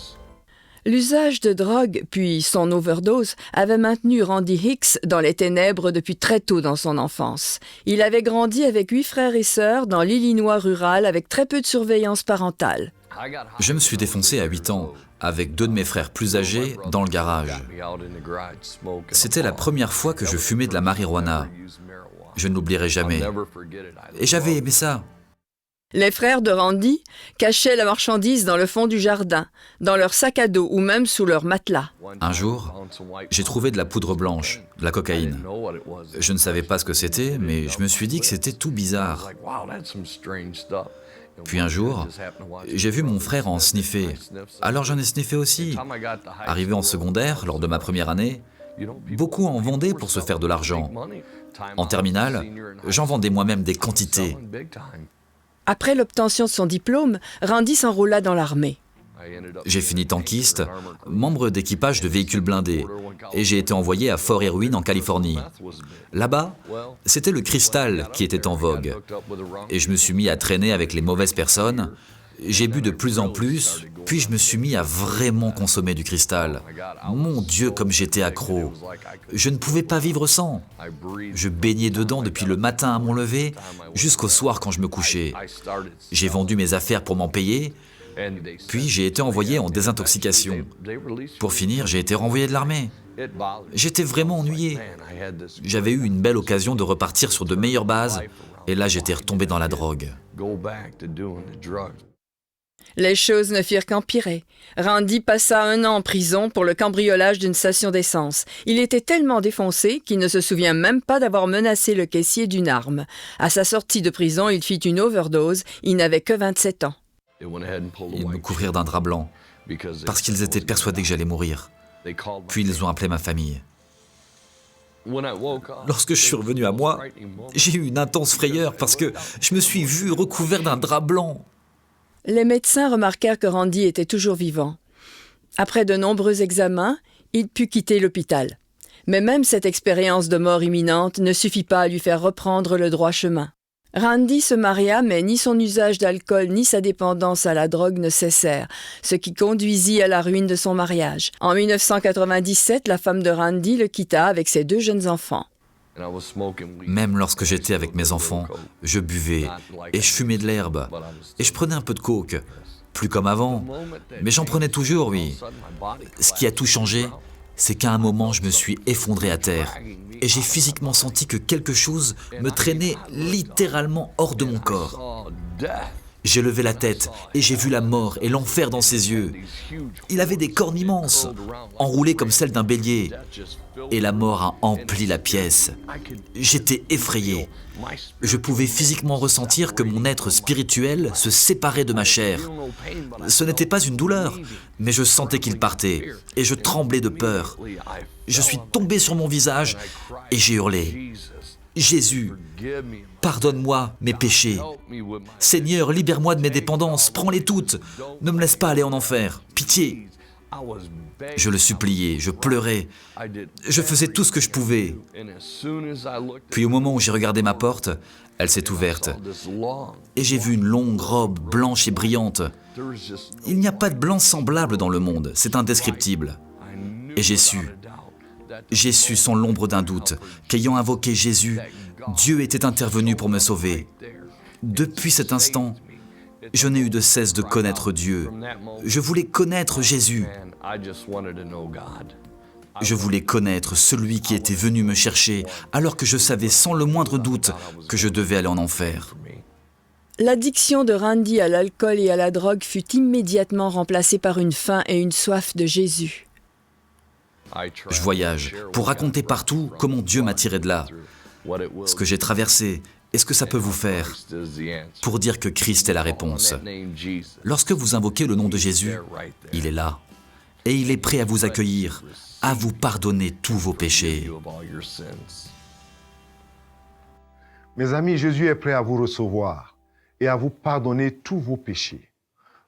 L'usage de drogue, puis son overdose, avait maintenu Randy Hicks dans les ténèbres depuis très tôt dans son enfance. Il avait grandi avec 8 frères et sœurs dans l'Illinois rural avec très peu de surveillance parentale. Je me suis défoncé à 8 ans, avec 2 de mes frères plus âgés, dans le garage. C'était la première fois que je fumais de la marijuana. Je ne l'oublierai jamais. Et j'avais aimé ça. Les frères de Randy cachaient la marchandise dans le fond du jardin, dans leur sac à dos ou même sous leur matelas. Un jour, j'ai trouvé de la poudre blanche, de la cocaïne. Je ne savais pas ce que c'était, mais je me suis dit que c'était tout bizarre. Puis un jour, j'ai vu mon frère en sniffer. Alors j'en ai sniffé aussi. Arrivé en secondaire, lors de ma première année, beaucoup en vendaient pour se faire de l'argent. En terminale, j'en vendais moi-même des quantités. Après l'obtention de son diplôme, Randy s'enrôla dans l'armée. J'ai fini tankiste, membre d'équipage de véhicules blindés, et j'ai été envoyé à Fort Irwin en Californie. Là-bas, c'était le cristal qui était en vogue, et je me suis mis à traîner avec les mauvaises personnes. J'ai bu de plus en plus, puis je me suis mis à vraiment consommer du cristal. Mon Dieu, comme j'étais accro. Je ne pouvais pas vivre sans. Je baignais dedans depuis le matin à mon lever jusqu'au soir quand je me couchais. J'ai vendu mes affaires pour m'en payer, puis j'ai été envoyé en désintoxication. Pour finir, j'ai été renvoyé de l'armée. J'étais vraiment ennuyé. J'avais eu une belle occasion de repartir sur de meilleures bases, et là j'étais retombé dans la drogue. Les choses ne firent qu'empirer. Randy passa 1 an en prison pour le cambriolage d'une station d'essence. Il était tellement défoncé qu'il ne se souvient même pas d'avoir menacé le caissier d'une arme. À sa sortie de prison, il fit une overdose. Il n'avait que 27 ans. Ils me couvrirent d'un drap blanc, parce qu'ils étaient persuadés que j'allais mourir. Puis ils ont appelé ma famille. Lorsque je suis revenu à moi, j'ai eu une intense frayeur parce que je me suis vu recouvert d'un drap blanc. Les médecins remarquèrent que Randy était toujours vivant. Après de nombreux examens, il put quitter l'hôpital. Mais même cette expérience de mort imminente ne suffit pas à lui faire reprendre le droit chemin. Randy se maria, mais ni son usage d'alcool ni sa dépendance à la drogue ne cessèrent, ce qui conduisit à la ruine de son mariage. En 1997, la femme de Randy le quitta avec ses 2 jeunes enfants. Même lorsque j'étais avec mes enfants, je buvais et je fumais de l'herbe et je prenais un peu de coke. Plus comme avant, mais j'en prenais toujours, oui. Ce qui a tout changé, c'est qu'à un moment, je me suis effondré à terre et j'ai physiquement senti que quelque chose me traînait littéralement hors de mon corps. J'ai levé la tête et j'ai vu la mort et l'enfer dans ses yeux. Il avait des cornes immenses, enroulées comme celles d'un bélier. Et la mort a empli la pièce. J'étais effrayé. Je pouvais physiquement ressentir que mon être spirituel se séparait de ma chair. Ce n'était pas une douleur, mais je sentais qu'il partait et je tremblais de peur. Je suis tombé sur mon visage et j'ai hurlé. Jésus, pardonne-moi mes péchés. Seigneur, libère-moi de mes dépendances, prends-les toutes. Ne me laisse pas aller en enfer. Pitié. Je le suppliais, je pleurais. Je faisais tout ce que je pouvais. Puis au moment où j'ai regardé ma porte, elle s'est ouverte. Et j'ai vu une longue robe blanche et brillante. Il n'y a pas de blanc semblable dans le monde, c'est indescriptible. Et j'ai su sans l'ombre d'un doute qu'ayant invoqué Jésus, Dieu était intervenu pour me sauver. Depuis cet instant, je n'ai eu de cesse de connaître Dieu. Je voulais connaître Jésus. Je voulais connaître celui qui était venu me chercher alors que je savais sans le moindre doute que je devais aller en enfer. L'addiction de Randy à l'alcool et à la drogue fut immédiatement remplacée par une faim et une soif de Jésus. Je voyage pour raconter partout comment Dieu m'a tiré de là, ce que j'ai traversé et ce que ça peut vous faire, pour dire que Christ est la réponse. Lorsque vous invoquez le nom de Jésus, il est là, et il est prêt à vous accueillir, à vous pardonner tous vos péchés. Mes amis, Jésus est prêt à vous recevoir et à vous pardonner tous vos péchés.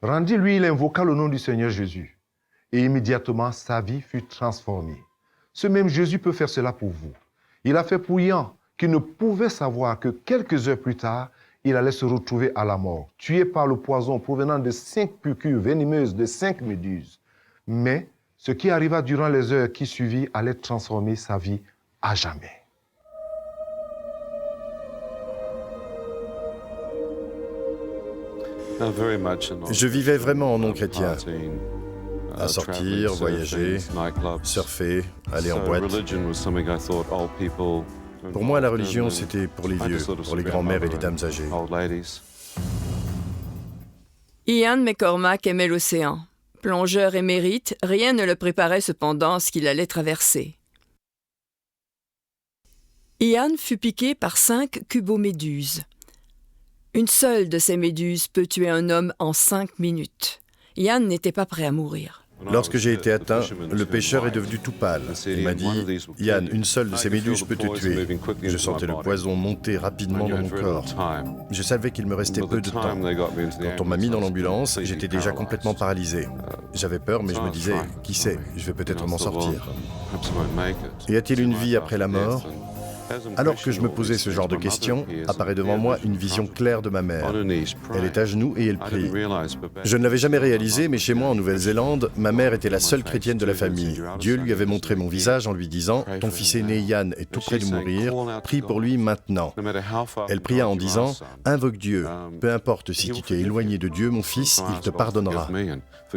Randy, lui, il invoqua le nom du Seigneur Jésus. Et immédiatement, sa vie fut transformée. Ce même Jésus peut faire cela pour vous. Il a fait pour Ian, qui ne pouvait savoir que quelques heures plus tard, il allait se retrouver à la mort, tué par le poison provenant de 5 piqûres venimeuses de 5 méduses. Mais ce qui arriva durant les heures qui suivirent allait transformer sa vie à jamais. Je vivais vraiment en non-chrétien. À sortir, voyager, surfer, aller en boîte. Pour moi, la religion, c'était pour les vieux, pour les grands-mères et les dames âgées. Ian McCormack aimait l'océan. Plongeur émérite, rien ne le préparait cependant à ce qu'il allait traverser. Ian fut piqué par 5 cuboméduses. Une seule de ces méduses peut tuer un homme en 5 minutes. Ian n'était pas prêt à mourir. Lorsque j'ai été atteint, le pêcheur est devenu tout pâle. Il m'a dit « Ian, une seule de ces méduses peut te tuer ». Je sentais le poison monter rapidement dans mon corps. Je savais qu'il me restait peu de temps. Quand on m'a mis dans l'ambulance, j'étais déjà complètement paralysé. J'avais peur, mais je me disais « Qui sait, je vais peut-être m'en sortir ». Y a-t-il une vie après la mort ? Alors que je me posais ce genre de questions, apparaît devant moi une vision claire de ma mère. Elle est à genoux et elle prie. Je ne l'avais jamais réalisé, mais chez moi en Nouvelle-Zélande, ma mère était la seule chrétienne de la famille. Dieu lui avait montré mon visage en lui disant « Ton fils aîné Ian est tout près de mourir, prie pour lui maintenant ». Elle pria en disant « Invoque Dieu, peu importe si tu t'es éloigné de Dieu, mon fils, il te pardonnera ».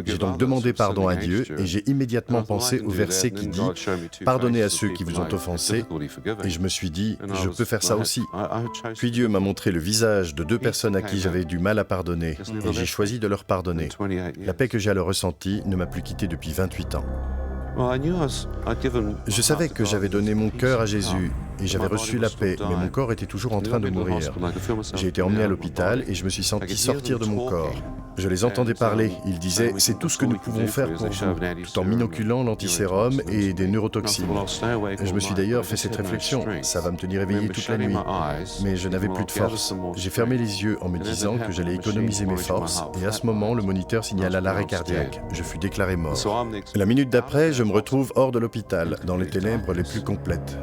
J'ai donc demandé pardon à Dieu et j'ai immédiatement pensé au verset qui dit « Pardonnez à ceux qui vous ont offensés » et je me suis dit « Je peux faire ça aussi ». Puis Dieu m'a montré le visage de 2 personnes à qui j'avais du mal à pardonner et j'ai choisi de leur pardonner. La paix que j'ai alors ressentie ne m'a plus quitté depuis 28 ans. Je savais que j'avais donné mon cœur à Jésus et j'avais reçu la paix, mais mon corps était toujours en train de mourir. J'ai été emmené à l'hôpital et je me suis senti sortir de mon corps. Je les entendais parler, ils disaient « c'est tout ce que nous pouvons faire pour vous », tout en m'inoculant l'antisérum et des neurotoxines. Je me suis d'ailleurs fait cette réflexion, ça va me tenir éveillé toute la nuit. Mais je n'avais plus de force. J'ai fermé les yeux en me disant que j'allais économiser mes forces, et à ce moment, le moniteur signala l'arrêt cardiaque. Je fus déclaré mort. La minute d'après, je me retrouve hors de l'hôpital, dans les ténèbres les plus complètes.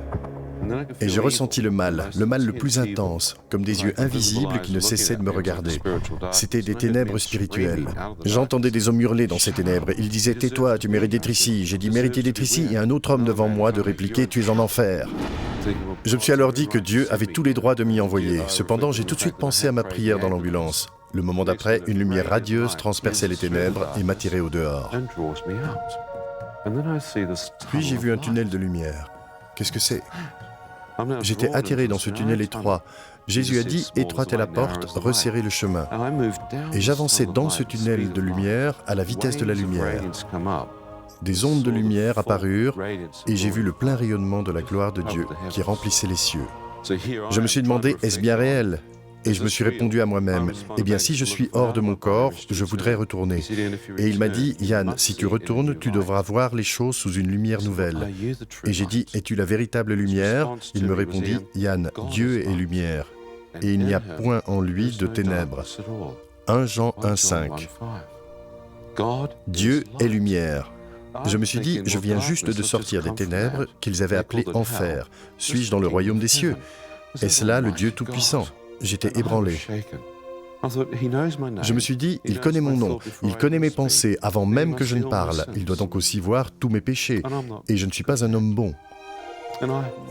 Et j'ai ressenti le mal le plus intense, comme des yeux invisibles qui ne cessaient de me regarder. C'était des ténèbres spirituelles. J'entendais des hommes hurler dans ces ténèbres. Ils disaient « Tais-toi, tu mérites d'être ici ». J'ai dit « Mériter d'être ici » et un autre homme devant moi de répliquer « Tu es en enfer ». Je me suis alors dit que Dieu avait tous les droits de m'y envoyer. Cependant, j'ai tout de suite pensé à ma prière dans l'ambulance. Le moment d'après, une lumière radieuse transperçait les ténèbres et m'attirait au dehors. Puis j'ai vu un tunnel de lumière. Qu'est-ce que c'est ? J'étais attiré dans ce tunnel étroit. Jésus a dit « Étroite est la porte, resserrez le chemin ». Et j'avançais dans ce tunnel de lumière à la vitesse de la lumière. Des ondes de lumière apparurent et j'ai vu le plein rayonnement de la gloire de Dieu qui remplissait les cieux. Je me suis demandé « Est-ce bien réel ?» Et je me suis répondu à moi-même, « Eh bien, si je suis hors de mon corps, je voudrais retourner. » Et il m'a dit, « Yann, si tu retournes, tu devras voir les choses sous une lumière nouvelle. » Et j'ai dit, « Es-tu la véritable lumière ?» Il me répondit, « Yann, Dieu est lumière, et il n'y a point en lui de ténèbres. » 1 Jean 1,5. Dieu est lumière. Je me suis dit, je viens juste de sortir des ténèbres qu'ils avaient appelées enfer. Suis-je dans le royaume des cieux? Est-ce là le Dieu Tout-Puissant? J'étais ébranlé. Je me suis dit, il connaît mon nom, il connaît mes pensées avant même que je ne parle. Il doit donc aussi voir tous mes péchés. Et je ne suis pas un homme bon.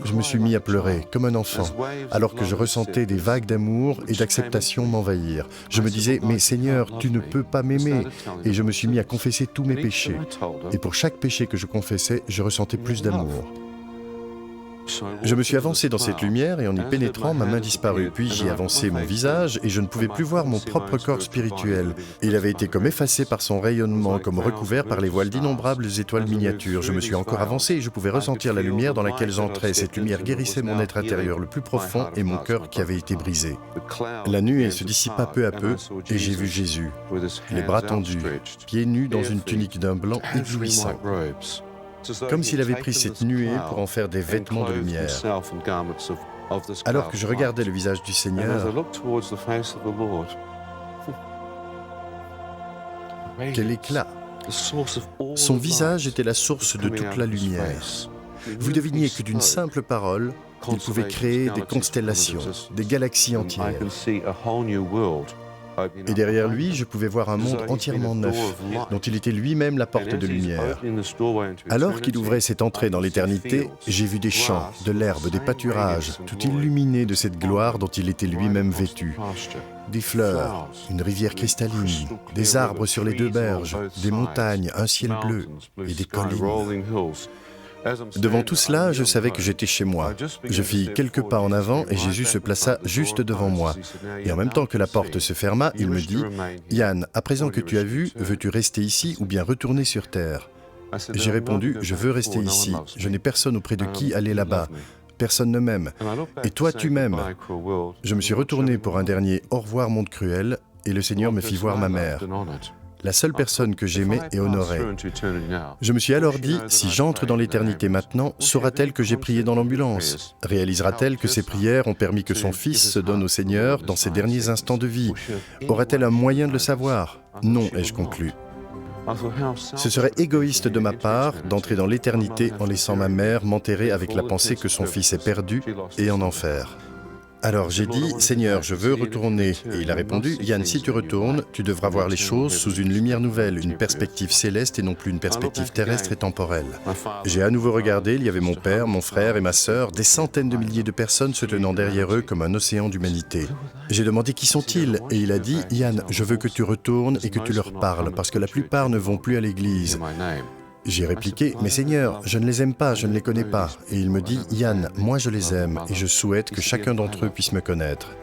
Je me suis mis à pleurer, comme un enfant, alors que je ressentais des vagues d'amour et d'acceptation m'envahir. Je me disais, mais Seigneur, tu ne peux pas m'aimer. Et je me suis mis à confesser tous mes péchés. Et pour chaque péché que je confessais, je ressentais plus d'amour. Je me suis avancé dans cette lumière et en y pénétrant, ma main disparut. Puis j'y avançai mon visage et je ne pouvais plus voir mon propre corps spirituel. Il avait été comme effacé par son rayonnement, comme recouvert par les voiles d'innombrables étoiles miniatures. Je me suis encore avancé et je pouvais ressentir la lumière dans laquelle j'entrais. Cette lumière guérissait mon être intérieur le plus profond et mon cœur qui avait été brisé. La nuée se dissipa peu à peu et j'ai vu Jésus, les bras tendus, pieds nus dans une tunique d'un blanc éblouissant. Comme s'il avait pris cette nuée pour en faire des vêtements de lumière. Alors que je regardais le visage du Seigneur, quel éclat! Son visage était la source de toute la lumière. Vous deviniez que d'une simple parole, il pouvait créer des constellations, des galaxies entières. Et derrière lui, je pouvais voir un monde entièrement neuf, dont il était lui-même la porte de lumière. Alors qu'il ouvrait cette entrée dans l'éternité, j'ai vu des champs, de l'herbe, des pâturages, tout illuminés de cette gloire dont il était lui-même vêtu. Des fleurs, une rivière cristalline, des arbres sur les deux berges, des montagnes, un ciel bleu et des collines. Devant tout cela, je savais que j'étais chez moi. Je fis quelques pas en avant et Jésus se plaça juste devant moi. Et en même temps que la porte se ferma, il me dit « Yann, à présent que tu as vu, veux-tu rester ici ou bien retourner sur terre ?» J'ai répondu « Je veux rester ici. Je n'ai personne auprès de qui aller là-bas. Personne ne m'aime. Et toi, tu m'aimes. » Je me suis retourné pour un dernier « Au revoir, monde cruel » et le Seigneur me fit voir ma mère. La seule personne que j'aimais et honorais. Je me suis alors dit, si j'entre dans l'éternité maintenant, saura-t-elle que j'ai prié dans l'ambulance? Réalisera-t-elle que ses prières ont permis que son fils se donne au Seigneur dans ses derniers instants de vie? Aura-t-elle un moyen de le savoir? Non, ai-je conclu. Ce serait égoïste de ma part d'entrer dans l'éternité en laissant ma mère m'enterrer avec la pensée que son fils est perdu et en enfer. Alors j'ai dit, Seigneur, je veux retourner. Et il a répondu, Yann, si tu retournes, tu devras voir les choses sous une lumière nouvelle, une perspective céleste et non plus une perspective terrestre et temporelle. J'ai à nouveau regardé, il y avait mon père, mon frère et ma sœur, des centaines de milliers de personnes se tenant derrière eux comme un océan d'humanité. J'ai demandé qui sont-ils et il a dit, Yann, je veux que tu retournes et que tu leur parles parce que la plupart ne vont plus à l'église. J'ai répliqué, « Mais Seigneur, je ne les aime pas, je ne les connais pas. » Et il me dit, « Yann, moi je les aime et je souhaite que chacun d'entre eux puisse me connaître. »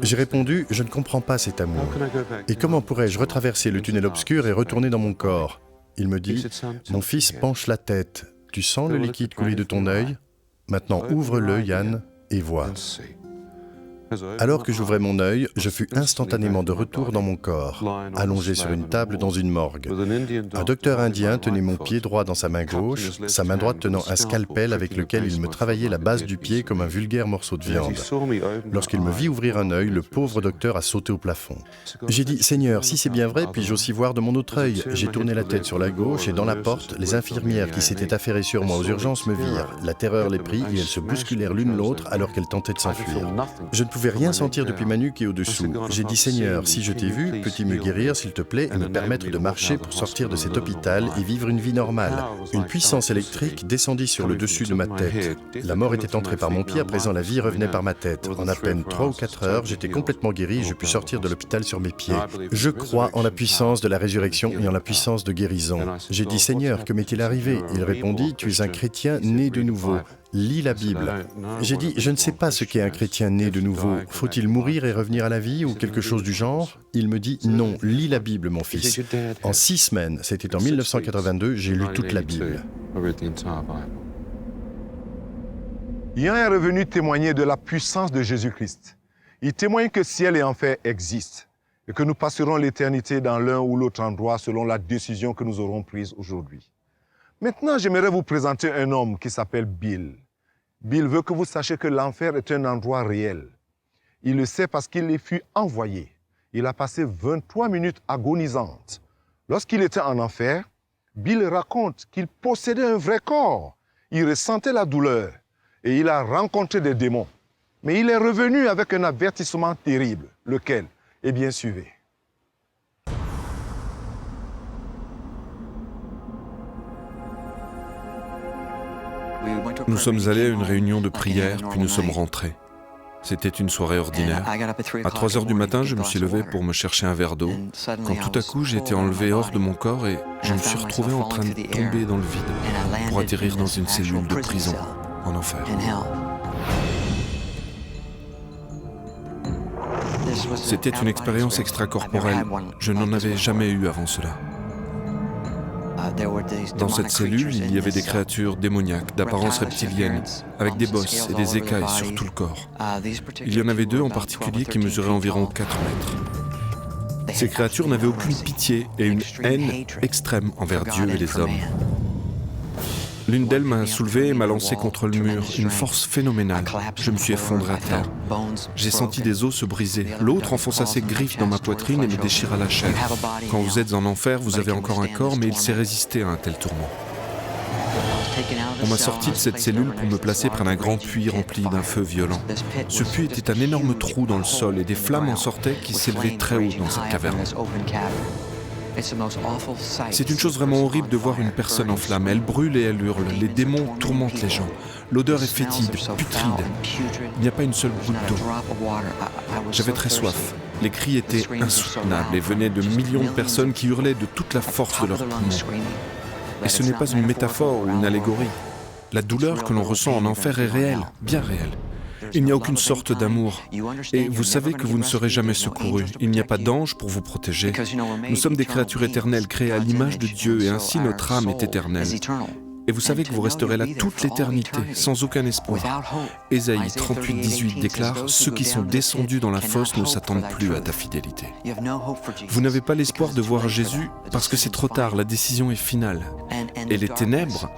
J'ai répondu, « Je ne comprends pas cet amour. Et comment pourrais-je retraverser le tunnel obscur et retourner dans mon corps ?» Il me dit, « Mon fils, penche la tête. Tu sens le liquide couler de ton œil? Maintenant, ouvre-le, Yann, et vois. » Alors que j'ouvrais mon œil, je fus instantanément de retour dans mon corps, allongé sur une table dans une morgue. Un docteur indien tenait mon pied droit dans sa main gauche, sa main droite tenant un scalpel avec lequel il me travaillait la base du pied comme un vulgaire morceau de viande. Lorsqu'il me vit ouvrir un œil, le pauvre docteur a sauté au plafond. J'ai dit, « Seigneur, si c'est bien vrai, puis-je aussi voir de mon autre œil ?» J'ai tourné la tête sur la gauche et dans la porte, les infirmières qui s'étaient affairées sur moi aux urgences me virent. La terreur les prit et elles se bousculèrent l'une l'autre alors qu'elles tentaient de s'enfuir. Je ne pouvais rien sentir depuis ma nuque et au-dessous. J'ai dit, Seigneur, si je t'ai vu, peux-tu me guérir, s'il te plaît, et me permettre de marcher pour sortir de cet hôpital et vivre une vie normale. Une puissance électrique descendit sur le dessus de ma tête. La mort était entrée par mon pied, à présent la vie revenait par ma tête. En à peine 3 ou 4 heures, j'étais complètement guéri et je pus sortir de l'hôpital sur mes pieds. Je crois en la puissance de la résurrection et en la puissance de guérison. J'ai dit, Seigneur, que m'est-il arrivé? Il répondit, tu es un chrétien né de nouveau. Lis la Bible. J'ai dit, je ne sais pas ce qu'est un chrétien né de nouveau. Faut-il mourir et revenir à la vie ou quelque chose du genre? Il me dit, non, lis la Bible, mon fils. En 6 semaines, c'était en 1982, j'ai lu toute la Bible. Yann est revenu témoigner de la puissance de Jésus-Christ. Il témoigne que ciel et enfer existent et que nous passerons l'éternité dans l'un ou l'autre endroit selon la décision que nous aurons prise aujourd'hui. Maintenant, j'aimerais vous présenter un homme qui s'appelle Bill. Bill veut que vous sachiez que l'enfer est un endroit réel. Il le sait parce qu'il y fut envoyé. Il a passé 23 minutes agonisantes. Lorsqu'il était en enfer, Bill raconte qu'il possédait un vrai corps. Il ressentait la douleur et il a rencontré des démons. Mais il est revenu avec un avertissement terrible. Lequel? Eh bien, suivez. Nous sommes allés à une réunion de prière, puis nous sommes rentrés. C'était une soirée ordinaire. À 3 heures du matin, je me suis levé pour me chercher un verre d'eau, quand tout à coup j'ai été enlevé hors de mon corps et je me suis retrouvé en train de tomber dans le vide pour atterrir dans une cellule de prison, en enfer. C'était une expérience extracorporelle. Je n'en avais jamais eu avant cela. Dans cette cellule, il y avait des créatures démoniaques, d'apparence reptilienne, avec des bosses et des écailles sur tout le corps. Il y en avait 2 en particulier qui mesuraient environ 4 mètres. Ces créatures n'avaient aucune pitié et une haine extrême envers Dieu et les hommes. L'une d'elles m'a soulevé et m'a lancé contre le mur, une force phénoménale. Je me suis effondré à terre. J'ai senti des os se briser. L'autre enfonça ses griffes dans ma poitrine et me déchira la chair. Quand vous êtes en enfer, vous avez encore un corps, mais il s'est résisté à un tel tourment. On m'a sorti de cette cellule pour me placer près d'un grand puits rempli d'un feu violent. Ce puits était un énorme trou dans le sol et des flammes en sortaient qui s'élevaient très haut dans cette caverne. C'est une chose vraiment horrible de voir une personne en flammes. Elle brûle et elle hurle. Les démons tourmentent les gens. L'odeur est fétide, putride. Il n'y a pas une seule goutte d'eau. J'avais très soif. Les cris étaient insoutenables et venaient de millions de personnes qui hurlaient de toute la force de leurs poumons. Et ce n'est pas une métaphore ou une allégorie. La douleur que l'on ressent en enfer est réelle, bien réelle. Il n'y a aucune sorte d'amour. Et vous savez que vous ne serez jamais secourus. Il n'y a pas d'ange pour vous protéger. Nous sommes des créatures éternelles créées à l'image de Dieu et ainsi notre âme est éternelle. Et vous savez que vous resterez là toute l'éternité, sans aucun espoir. Ésaïe 38, 18 déclare « Ceux qui sont descendus dans la fosse ne s'attendent plus à ta fidélité. » Vous n'avez pas l'espoir de voir Jésus parce que c'est trop tard, la décision est finale. Et les ténèbres,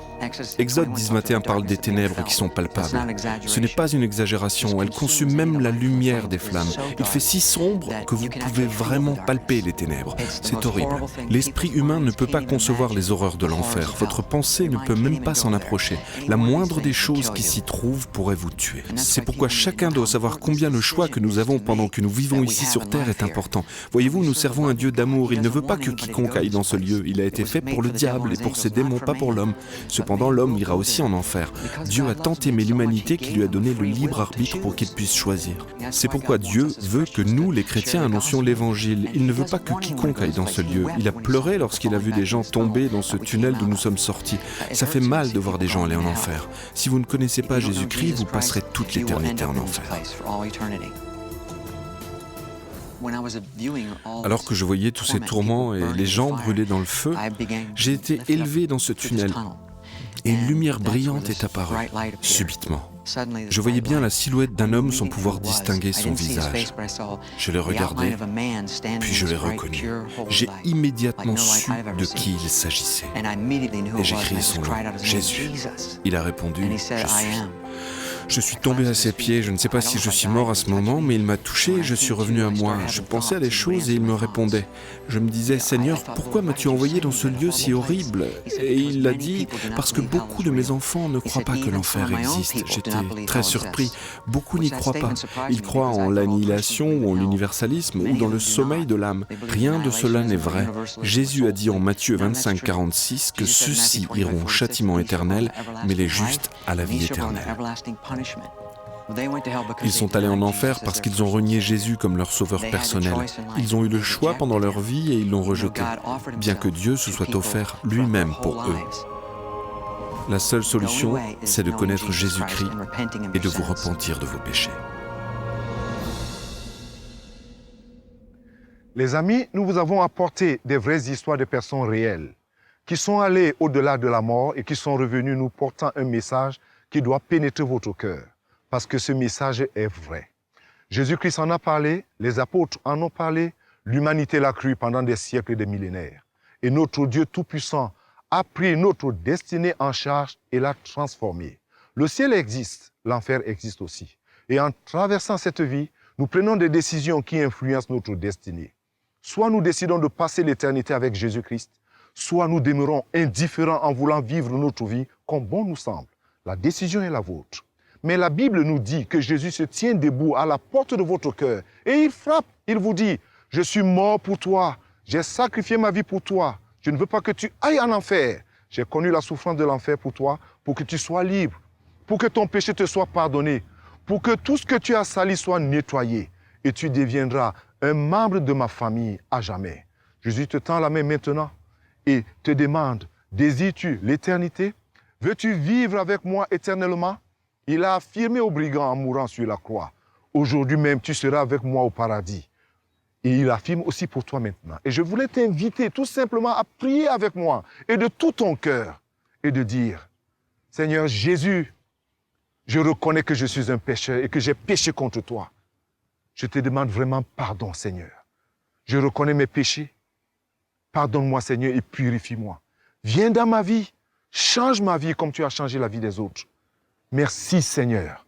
Exode 10:21 parle des ténèbres qui sont palpables. Ce n'est pas une exagération, elles consument même la lumière des flammes. Il fait si sombre que vous pouvez vraiment palper les ténèbres. C'est horrible. L'esprit humain ne peut pas concevoir les horreurs de l'enfer. Votre pensée ne peut même pas s'en approcher. La moindre des choses qui s'y trouvent pourrait vous tuer. C'est pourquoi chacun doit savoir combien le choix que nous avons pendant que nous vivons ici sur Terre est important. Voyez-vous, nous servons un Dieu d'amour. Il ne veut pas que quiconque aille dans ce lieu. Il a été fait pour le diable et pour ses démons, pas pour l'homme. Cependant, l'homme ira aussi en enfer. Dieu a tant aimé l'humanité qu'il lui a donné le libre arbitre pour qu'il puisse choisir. C'est pourquoi Dieu veut que nous, les chrétiens, annoncions l'Évangile. Il ne veut pas que quiconque aille dans ce lieu. Il a pleuré lorsqu'il a vu des gens tomber dans ce tunnel d'où nous sommes sortis. Ça fait mal de voir des gens aller en enfer. Si vous ne connaissez pas Jésus-Christ, vous passerez toute l'éternité en enfer. Alors que je voyais tous ces tourments et les gens brûlés dans le feu, j'ai été élevé dans ce tunnel et une lumière brillante est apparue, subitement. Je voyais bien la silhouette d'un homme sans pouvoir distinguer son visage. Je l'ai regardé, puis je l'ai reconnu. J'ai immédiatement su de qui il s'agissait. Et j'ai crié son nom, Jésus. Il a répondu, « Je suis ». Je suis tombé à ses pieds, je ne sais pas si je suis mort à ce moment, mais il m'a touché et je suis revenu à moi. Je pensais à des choses et il me répondait. Je me disais, Seigneur, pourquoi m'as-tu envoyé dans ce lieu si horrible? Et il l'a dit, parce que beaucoup de mes enfants ne croient pas que l'enfer existe. J'étais très surpris. Beaucoup n'y croient pas. Ils croient en l'annihilation ou en l'universalisme ou dans le sommeil de l'âme. Rien de cela n'est vrai. Jésus a dit en Matthieu 25, 46 que ceux-ci iront au châtiment éternel, mais les justes à la vie éternelle. Ils sont allés en enfer parce qu'ils ont renié Jésus comme leur sauveur personnel. Ils ont eu le choix pendant leur vie et ils l'ont rejeté, bien que Dieu se soit offert lui-même pour eux. La seule solution, c'est de connaître Jésus-Christ et de vous repentir de vos péchés. Les amis, nous vous avons apporté des vraies histoires de personnes réelles qui sont allées au-delà de la mort et qui sont revenues nous portant un message qui doit pénétrer votre cœur, parce que ce message est vrai. Jésus-Christ en a parlé, les apôtres en ont parlé, l'humanité l'a cru pendant des siècles et des millénaires. Et notre Dieu Tout-Puissant a pris notre destinée en charge et l'a transformée. Le ciel existe, l'enfer existe aussi. Et en traversant cette vie, nous prenons des décisions qui influencent notre destinée. Soit nous décidons de passer l'éternité avec Jésus-Christ, soit nous demeurons indifférents en voulant vivre notre vie comme bon nous semble. La décision est la vôtre. Mais la Bible nous dit que Jésus se tient debout à la porte de votre cœur et il frappe. Il vous dit, je suis mort pour toi, j'ai sacrifié ma vie pour toi. Je ne veux pas que tu ailles en enfer. J'ai connu la souffrance de l'enfer pour toi, pour que tu sois libre, pour que ton péché te soit pardonné, pour que tout ce que tu as sali soit nettoyé et tu deviendras un membre de ma famille à jamais. Jésus te tend la main maintenant et te demande, désires-tu l'éternité? Veux-tu vivre avec moi éternellement? Il a affirmé aux brigands en mourant sur la croix, aujourd'hui même tu seras avec moi au paradis. Et il affirme aussi pour toi maintenant. Et je voulais t'inviter tout simplement à prier avec moi et de tout ton cœur et de dire, Seigneur Jésus, je reconnais que je suis un pécheur et que j'ai péché contre toi. Je te demande vraiment pardon, Seigneur. Je reconnais mes péchés. Pardonne-moi, Seigneur, et purifie-moi. Viens dans ma vie. Change ma vie comme tu as changé la vie des autres. Merci, Seigneur,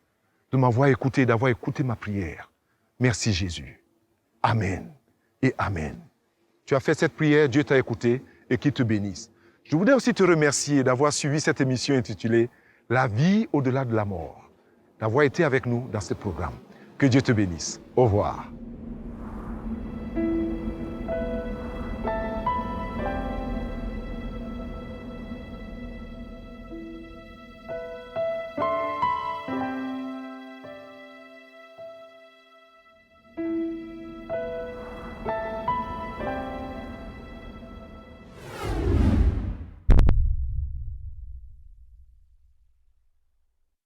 de m'avoir écouté et d'avoir écouté ma prière. Merci, Jésus. Amen et Amen. Tu as fait cette prière, Dieu t'a écouté et qu'il te bénisse. Je voudrais aussi te remercier d'avoir suivi cette émission intitulée « La vie au-delà de la mort », d'avoir été avec nous dans ce programme. Que Dieu te bénisse. Au revoir.